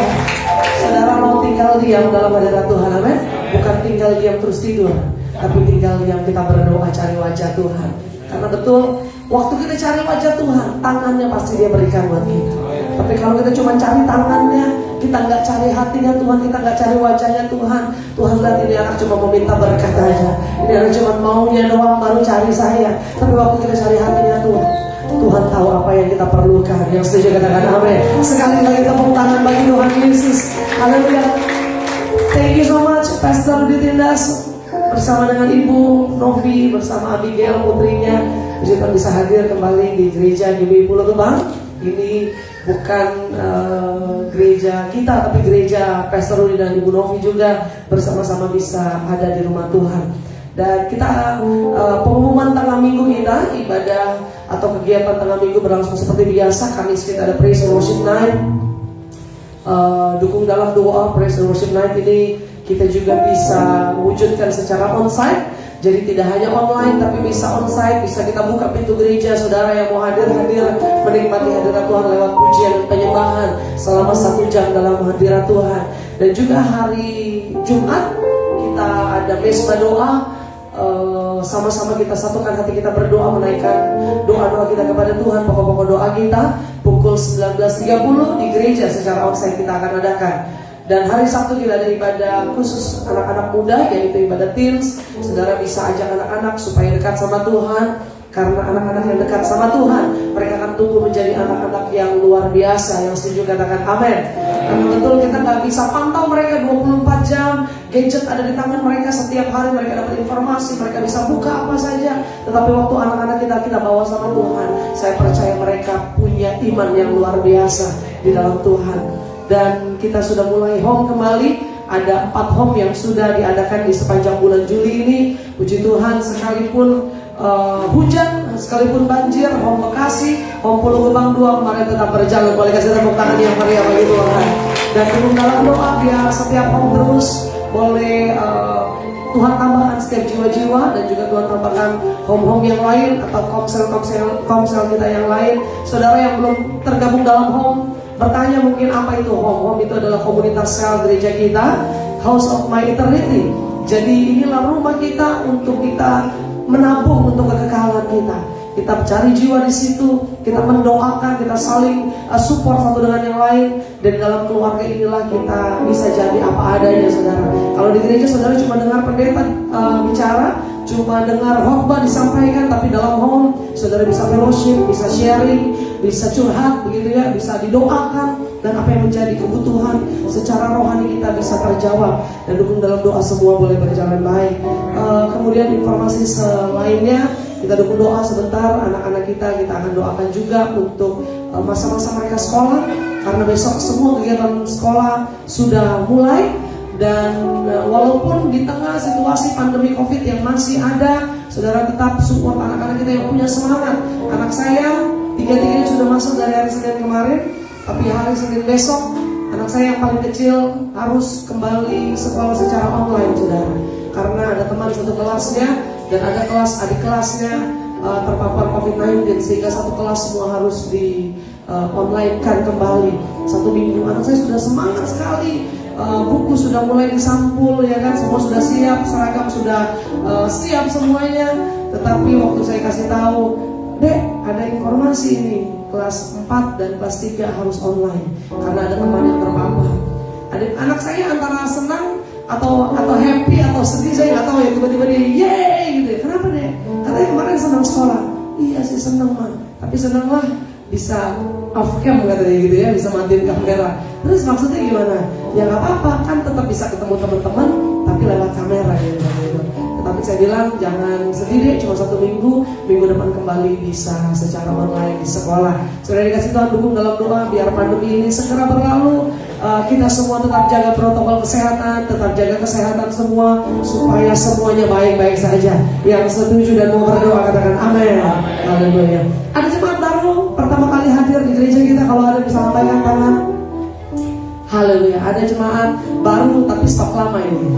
Saudara mau tinggal diam dalam hadirat Tuhan, amin. Bukan tinggal diam terus tidur, tapi tinggal diam kita berdoa cari wajah Tuhan. Karena betul, waktu kita cari wajah Tuhan, tangannya pasti Dia berikan buat kita. Tapi kalau kita cuma cari tangannya, kita nggak cari hatinya Tuhan, kita nggak cari wajahnya Tuhan, Tuhan lihat ini anak cuma meminta berkat aja, ini anak cuma maunya doang baru cari saya. Tapi waktu kita cari hatinya Tuhan, Tuhan tahu apa yang kita perlukan. Yang setuju katakan amin. Sekali lagi tepuk tangan bagi Tuhan Yesus. Haleluya. Thank you so much Pastor Rudi Tindas bersama dengan Ibu Novi, bersama Abigail putrinya. Puji Tuhan bisa hadir kembali di gereja GBI Pulau Gebang. Ini bukan gereja kita, tapi gereja Pastor Rudi dan Ibu Novi juga bersama-sama bisa ada di rumah Tuhan. Dan kita pengumuman tengah minggu kita, ibadah atau kegiatan tengah minggu berlangsung seperti biasa. Kamis kita ada Praise and Worship Night. Dukung dalam doa Praise and Worship Night ini kita juga bisa wujudkan secara onsite. Jadi tidak hanya online tapi bisa onsite, bisa kita buka pintu gereja. Saudara yang mau hadir menikmati hadirat Tuhan lewat pujian dan penyembahan selama 1 jam dalam hadirat Tuhan. Dan juga hari Jumat kita ada mesbah doa. Sama-sama kita satukan hati kita berdoa, menaikkan doa-doa kita kepada Tuhan. Pokok-pokok doa kita pukul 19.30 di gereja secara onsite kita akan adakan. Dan hari Sabtu kita ada ibadah khusus anak-anak muda, yaitu ibadah teens. Saudara bisa ajak anak-anak supaya dekat sama Tuhan. Karena anak-anak yang dekat sama Tuhan, mereka akan tumbuh menjadi anak-anak yang luar biasa. Yang setuju katakan amin. Karena betul kita gak bisa pantau mereka 24 jam. Gadget ada di tangan mereka, setiap hari mereka dapat informasi, mereka bisa buka apa saja. Tetapi waktu anak-anak kita bawa sama Tuhan, saya percaya mereka punya iman yang luar biasa di dalam Tuhan. Dan kita sudah mulai home kembali. Ada 4 home yang sudah diadakan di sepanjang bulan Juli ini. Puji Tuhan, sekalipun hujan, sekalipun banjir, home Bekasi, home Pulau Gebang 2 kemarin tetap berjalan. Boleh kasih tepuk tangan yang meriah bagi Tuhan. Dan turun dalam doa biar setiap home terus boleh Tuhan tambahkan setiap jiwa-jiwa. Dan juga Tuhan tambahkan home-home yang lain atau komsel kita yang lain. Saudara yang belum tergabung dalam home, bertanya mungkin apa itu home? Home itu adalah komunitas sel gereja kita, House of My Eternity. Jadi inilah rumah kita untuk kita menabung untuk kekekalan kita. Kita cari jiwa di situ, kita mendoakan, kita saling support satu dengan yang lain. Dan dalam keluarga inilah kita bisa jadi apa adanya, saudara. Kalau di gereja saudara cuma dengar pendeta bicara, cuma dengar khotbah disampaikan, tapi dalam home saudara bisa fellowship, bisa sharing, bisa curhat, begitu ya, bisa didoakan. Dan apa yang menjadi kebutuhan secara rohani kita bisa terjawab. Dan dukung dalam doa semua boleh berjalan baik. Kemudian informasi selainnya, kita dukung doa sebentar anak-anak kita akan doakan juga untuk masa-masa mereka sekolah. Karena besok semua kegiatan sekolah sudah mulai. Dan walaupun di tengah situasi pandemi COVID yang masih ada, saudara tetap support anak-anak kita yang punya semangat. Anak saya tiga-tiganya sudah masuk dari hari Senin kemarin, tapi hari Senin besok anak saya yang paling kecil harus kembali sekolah secara online, saudara. Karena ada teman satu kelasnya dan ada kelas adik kelasnya terpapar COVID-19, sehingga satu kelas semua harus di online-kan kembali. 1 minggu anak saya sudah semangat sekali. Buku sudah mulai disampul, ya kan, semua sudah siap, seragam sudah siap semuanya. Tetapi waktu saya kasih tahu, Dek, ada informasi ini, kelas 4 dan kelas 3 harus online karena ada teman yang terpapar. Anak saya antara senang atau happy atau sedih, saya nggak tahu ya. Tiba-tiba dia yeay gitu ya. Kenapa Dek? Katanya kemarin senang sekolah. iya sih seneng mah, tapi seneng lah bisa off cam katanya gitu ya, bisa matiin kamera. Terus maksudnya gimana? Ya nggak apa-apa, kan tetap bisa ketemu teman-teman tapi lewat kamera gitu. Tetapi saya bilang jangan sedih deh, cuma 1 minggu, minggu depan kembali bisa secara online di sekolah. Sudah dikasih Tuhan dukung dalam doa biar pandemi ini segera berlalu. Kita semua tetap jaga protokol kesehatan, tetap jaga kesehatan semua supaya semuanya baik-baik saja. Yang setuju dan mau berdoa katakan amin. Haleluya. Ada jemaat baru pertama kali hadir di gereja kita, kalau ada bisa lambaikan tangan. Haleluya. Ada jemaat baru tapi stok lama ini.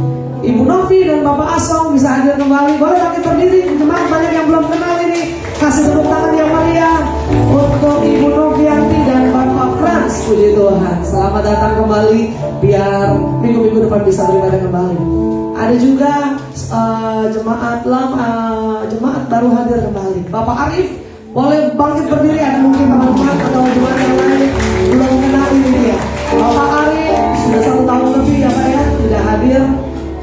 Ibu Novi dan Bapak Asong bisa hadir kembali. Boleh bangkit berdiri. Jemaat banyak yang belum kenal ini. Kasih tepuk tangan yang meriah untuk Ibu Novianti dan Bapak Frans. Puji Tuhan. Selamat datang kembali. Biar minggu-minggu depan bisa beribadah kembali. Ada juga jemaat baru hadir kembali. Bapak Arif, boleh bangkit berdiri. Ada mungkin teman-teman atau jemaat yang lain belum kenal ini dia. Bapak Arif sudah 1 tahun lebih ya Pak ya tidak hadir,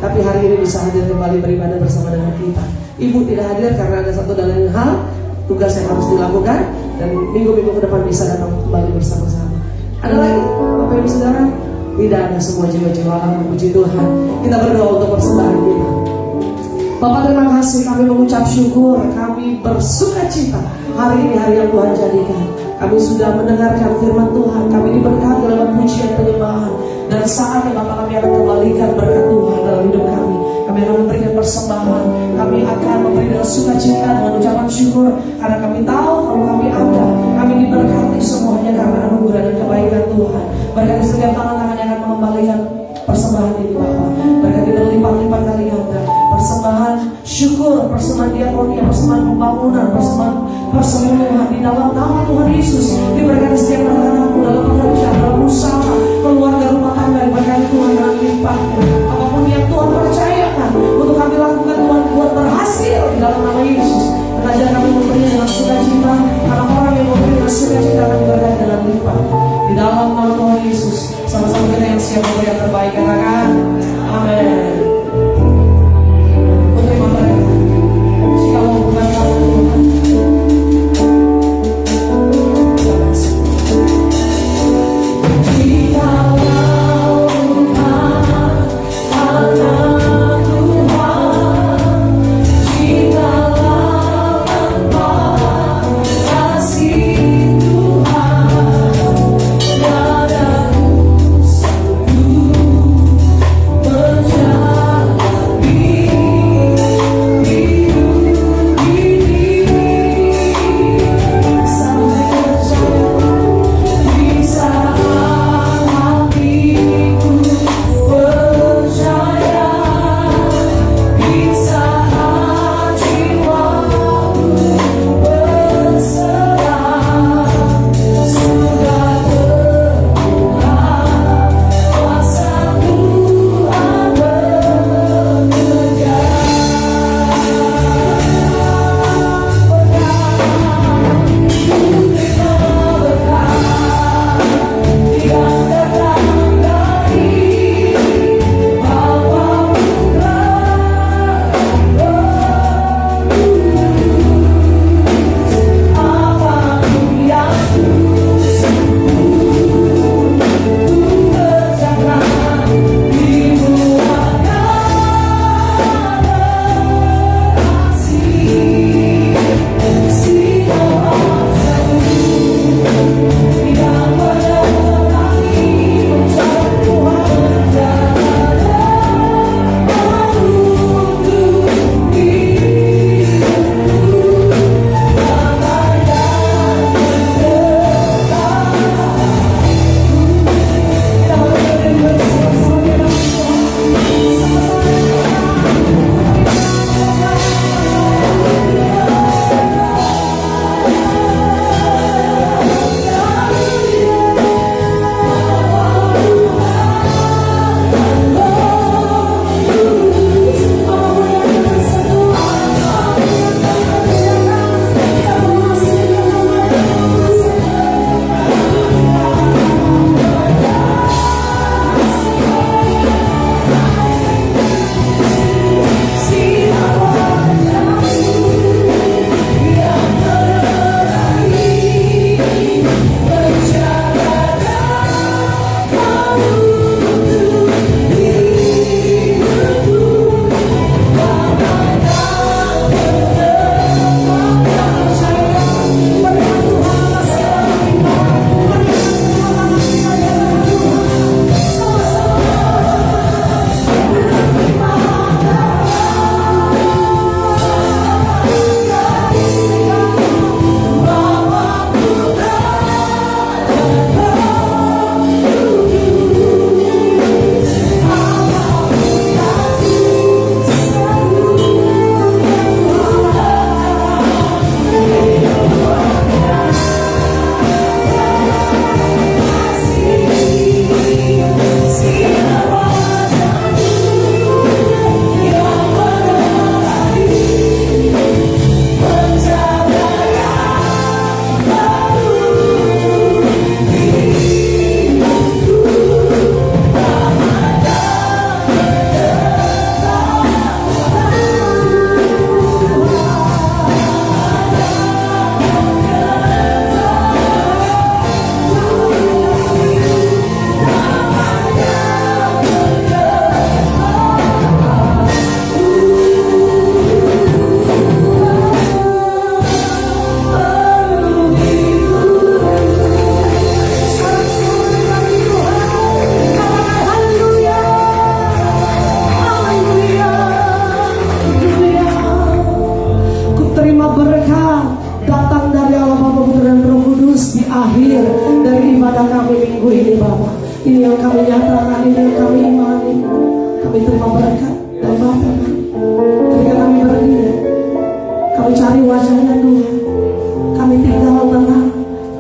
tapi hari ini bisa hadir kembali beribadah bersama dengan kita. Ibu tidak hadir karena ada satu dan lain hal, tugas yang harus dilakukan, dan minggu-minggu ke depan bisa datang kembali bersama-sama. Ada lagi Bapak Ibu Saudara? Tidak ada, semua jiwa-jiwa alam. Puji Tuhan. Kita berdoa untuk persembahan kita. Bapak terima kasih, kami mengucap syukur, kami bersuka cita hari ini hari yang Tuhan jadikan. Kami sudah mendengarkan firman Tuhan, kami diberkati lewat pujian penyembahan, dan saatnya Bapak kami akan kembalikan berkat Tuhan dalam hidup kami. Kami akan memberikan persembahan, kami akan memberi dengan sukacita dengan ucapan syukur, karena kami tahu kalau kami ada, kami diberkati semuanya karena anugerah dan kebaikan Tuhan. Berkati setiap tangan-tangan yang akan mengembalikan persembahan ini Bapak, berkati berlipat-lipat kali ganda. Persembahan syukur, persembahan diakonia, persembahan pembangunan, persembahan persembahan di dalam nama Tuhan Yesus. Diberkati setiap anak-anakmu dalam pekerjaan, dalam usaha, keluarga, rumah tangga, diberkati Tuhan dengan limpahnya. Apapun yang Tuhan percayakan untuk kami lakukan, Tuhan buat berhasil di dalam nama Yesus. Dan ajar kami memberi dengan sukacita, karena orang yang memberi dengan sukacita akan diberkati dengan limpah. Di dalam nama Tuhan Yesus, sama-sama kita yang siap memberi yang terbaik, katakan amin. Jika mau bukan Tuhan, Jesus.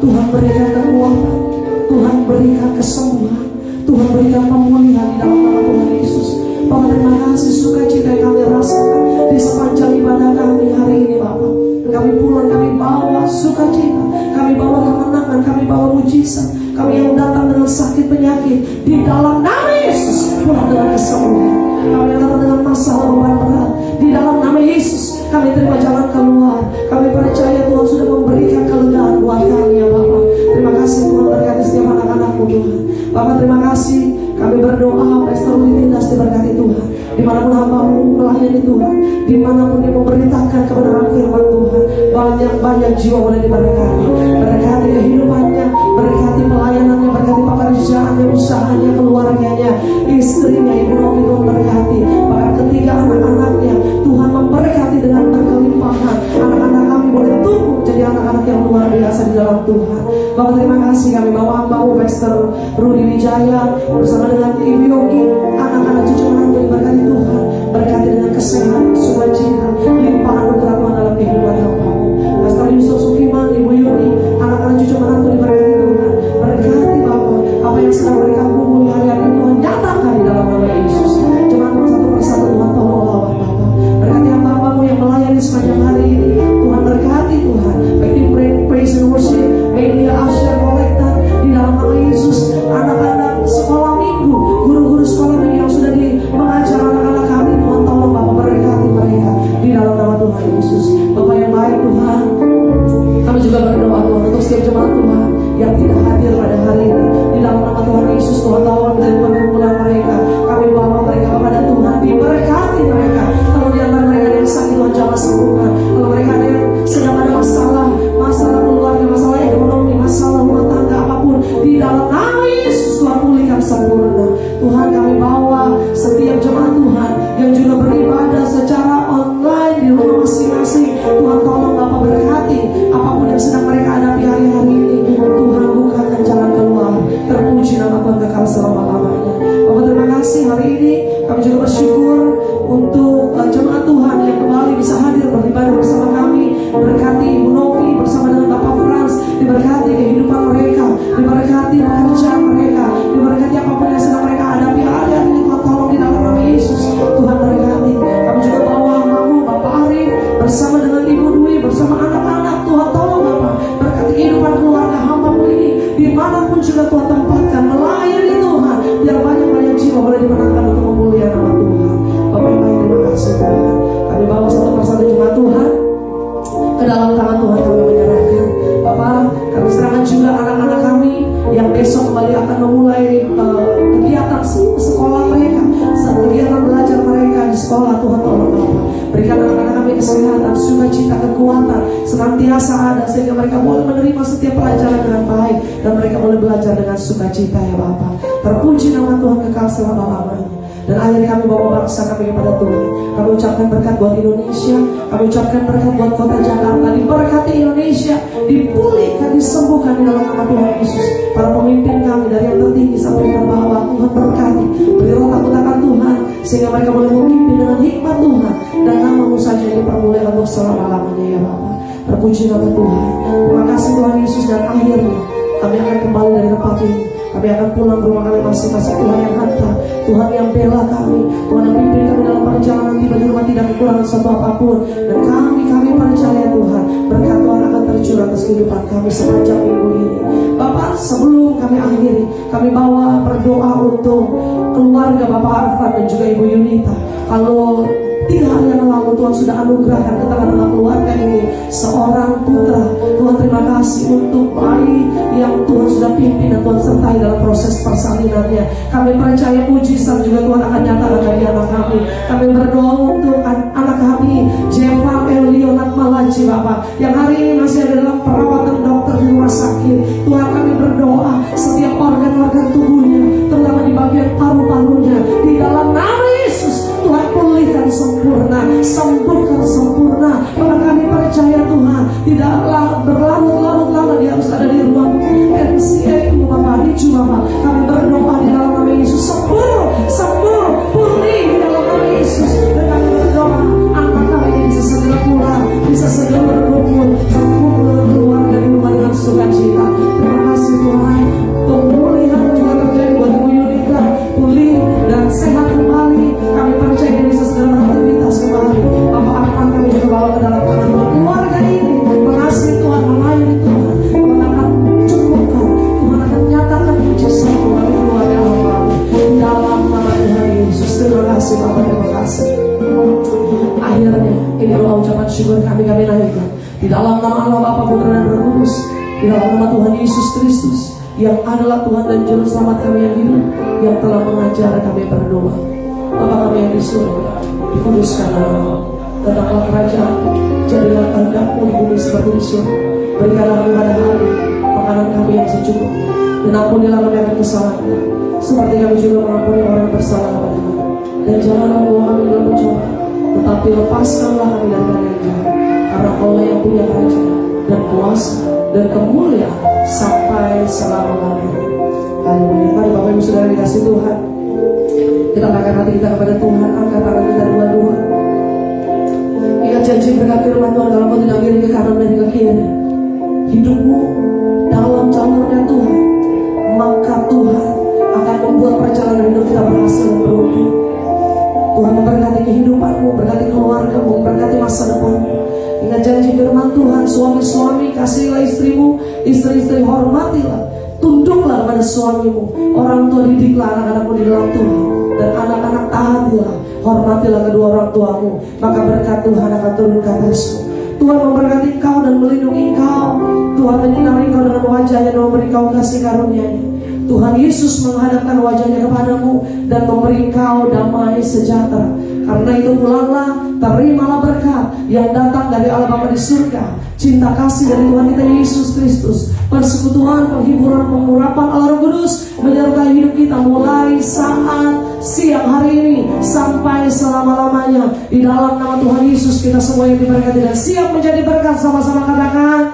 Tuhan berikan kekuatan, Tuhan berikan kesembuhan, Tuhan berikan pemulihan di dalam nama Tuhan Yesus. Bapak terima kasih sukacita yang kami rasakan di sepanjang ibadah kami hari ini Bapak. Kami pulang, kami bawa sukacita, kami bawa kemenangan, kami bawa mujizat. Kami yang datang dengan sakit penyakit di dalam nama Yesus pulang dengan kesembuhan. Kami yang datang dengan masalah beban berat di dalam nama Yesus kami terima jalan keluar. Kami percaya Tuhan sudah memberikan kelegaan buat kami ya Bapak. Terima kasih Tuhan berkati setiap anak-anakmu Tuhan. Bapak terima kasih. Kami berdoa Pastor Lindas diberkati Tuhan. Dimanapun hambamu melayani Tuhan, dimanapun dia memberitakan kebenaran firman Tuhan, banyak jiwa boleh diberkati. Berkati kehidupannya, berkati pelayanannya, berkati pekerjaannya, usahanya, keluarganya, istrinya, Ibu Novi Tuhan berkati. Bahkan ketiga anak-anaknya Tuhan memberkati dengan berkelimpahan. Anak-anak kami boleh tumbuh jadi anak-anak yang luar biasa di dalam Tuhan. Bapak terima kasih kami bawa hambamu Pastor Rudi Wijaya bersama dengan Ibu Yogi, anak-anak cucu menantu diberkati Tuhan, berkati dengan kesehatan, sukacita, limpahan anugerah Tuhan dalam kehidupan hambamu. Pastor Yusuf Sukiman, Ibu Yuni, anak-anak cucu menantu diberkati Tuhan, berkati Bapak, apa yang sedang mereka gumuli hari-hari Tuhan nyatakan di dalam nama Yesus. Jemaat satu persatu Tuhan tolong lawan Bapak, berkati hamba-hambamu yang melayani sepanjang hari ini, Tuhan berkati Tuhan, baik di praise and worship, media, usher, kolektor, di dalam nama Yesus, anak-anak sekolah minggu, guru-guru sekolah minggu yang sudah mengajar anak-anak kami, Tuhan tolong Bapak berkati mereka di dalam nama Tuhan Yesus. Bapak yang baik Tuhan, kami juga berdoa Tuhan untuk setiap jemaat Tuhan yang tidak hadir pada hari ini, di dalam nama Tuhan Yesus. Tuhan tolong dari pergumulan mereka, kami bawa mereka kepada Tuhan, diberkati mereka. Kalau di antara mereka ada yang sakit Tuhan jamah sembuhkan. Kalau mereka ada yang sedang ada masalah keluarga, masalah ekonomi, masalah rumah tangga apapun, di dalam nama Yesus Tuhan pulihkan sempurna. Tuhan kami bawa setiap jemaat Tuhan yang juga beribadah secara online di rumah masing-masing. Tuhan tolong Bapak berkati apapun yang sedang mereka hadapi hari-hari ini. Tuhan bukakan jalan keluar. Terpuji nama Tuhan kekal selama-lamanya. Bapak terima kasih hari ini. Kami juga bersyukur untuk jemaat Tuhan yang kembali bisa hadir beribadah bersama kami. Berkati Ibu Novi bersama dengan Bapak Frans, diberkati kehidupan mereka, diberkati pekerjaan mereka, diberkati apapun yang sedang mereka hadapi hari-hari ini. Tuhan tolong di dalam nama Yesus. Tuhan berkati. Kami juga bawa hambamu Bapak Arif bersama dengan Ibu Dwi, bersama anak-anak. Tuhan tolong Bapak berkati kehidupan keluarga hambamu ini, dimanapun juga Tuhan tempatkan melayani Tuhan, biar banyak-banyak jiwa boleh dimenangkan untuk memuliakan nama Tuhan. Bapak yang baik terima kasih Tuhan. Kami bawa satu persatu jemaat Tuhan ke dalam tangan Tuhan, kami menyerahkan Bapak. Kami serahkan juga anak-anak kami yang besok kembali akan memulai kegiatan sekolah mereka, kegiatan belajar mereka di sekolah. Tuhan tolong Bapak, berikan anak-anak kami kesehatan, sukacita, kekuatan senantiasa ada, sehingga mereka boleh menerima setiap pelajaran dengan baik dan mereka boleh belajar dengan sukacita ya Bapak. Terpuji nama Tuhan kekal selama-lamanya. Dan akhirnya kami bawa bangsa kami kepada Tuhan. Kami ucapkan berkat buat Indonesia, kami ucapkan berkat buat kota Jakarta. Diberkati Indonesia, dipulihkan, disembuhkan di dalam nama Tuhan Yesus. Para pemimpin kami dari yang tertinggi sampai yang terbawah, Tuhan berkati, berilah takut akan Tuhan, sehingga mereka boleh memimpin dengan hikmat Tuhan, dan nama-Mu saja yang dipermuliakan untuk selama-lamanya ya Bapak. Terpuji nama Tuhan. Terima kasih Tuhan Yesus. Dan akhirnya kami akan kembali dari tempat ini. Kami akan pulang ke rumah kami masing-masing. Tuhan yang hantar, Tuhan yang bela kami, Tuhan yang pimpin kami dalam perjalanan tiba di rumah, tidak kekurangan satu apapun. Dan kami percaya Tuhan, berkat Tuhan akan tercurah atas kehidupan kami sepanjang minggu ini. Bapak, sebelum kami akhiri, kami bawa berdoa untuk keluarga Bapak Arfan dan juga Ibu Yunita. Kalau 3 hari yang lalu Tuhan sudah anugerahkan ke tengah-tengah keluarga ini seorang putra. Tuhan terima kasih untuk bayi yang Tuhan sudah pimpin dan Tuhan sertai dalam proses persalinannya. Kami percaya mujizat juga Tuhan akan nyatakan bagi anak kami. Kami berdoa untuk anak kami Jeva Elionat Malaji Bapak, yang hari ini masih ada dalam perawatan dokter di rumah sakit. Tuhan kami berdoa setiap organ-organ tubuhnya, terutama di bagian paru-parunya, di dalam nama Yesus Tuhan pulihkan sempurna, sembuhkan sempurna. Bahkan kami percaya Tuhan, tidaklah berlarut-larut lama dia harus ada di ruang NCIU Bapak, di Bapak. Kami berdoa di dalam nama Yesus, sembuh, pulih di dalam nama Yesus. Dan kami berdoa anak kami ini bisa segera pulang, bisa segera berkumpul keluar dari rumah dengan sukacita. syukur kami naikkan di dalam nama Allah Bapa, Putra dan Roh Kudus, di dalam nama Tuhan Yesus Kristus yang adalah Tuhan dan Juru Selamat kami yang hidup, yang telah mengajar kami berdoa. Bapa kami yang di surga, dikuduskan nama-Mu, datanglah kerajaan, jadilah kehendak-Mu di bumi seperti di surga. Berikanlah kami pada hari makanan kami yang secukup, dan ampunilah kami akan kesalahan kami, seperti kami juga mengampuni orang yang bersalah kepada kami. Dan janganlah membawa kami dalam pencobaan, tetapi lepaskanlah kami dari yang jahat, karena Kaulah yang punya kerajaan dan kuasa dan kemuliaan sampai selama-lamanya. Haleluya. Mari Bapak Ibu Saudara dikasih Tuhan, kita angkat hati kita kepada Tuhan, angkat tangan kita dua-dua. Ingat janji berkat firman Tuhan, kalau kau tidak miring ke kanan dan ke kiri, hidupmu dalam jalurnya Tuhan, maka Tuhan akan membuat perjalanan hidup kita berhasil dan beruntung. Tuhan memberkati kehidupanmu, berkati keluargamu, berkati masa depanmu. Ingat janji firman Tuhan, suami-suami kasihilah istrimu, istri-istri hormatilah, tunduklah kepada suamimu, orang tua didiklah anak-anakmu di dalam Tuhan, dan anak-anak taatilah, hormatilah kedua orang tuamu, maka berkat Tuhan akan turun ke atasmu. Tuhan memberkati kau dan melindungi kau. Tuhan menyinari kau dengan wajahnya dan memberi kau kasih karunia-Nya. Tuhan Yesus menghadapkan wajahnya kepadamu dan memberi kau damai sejahtera. Karena itu pulanglah, terimalah berkat yang datang dari Allah Bapa di surga, cinta kasih dari Tuhan kita Yesus Kristus, persekutuan, penghiburan, pengurapan Allah Roh Kudus menyertai hidup kita mulai saat siang hari ini sampai selama-lamanya. Di dalam nama Tuhan Yesus kita semua yang diberkati dan siap menjadi berkat, sama-sama katakan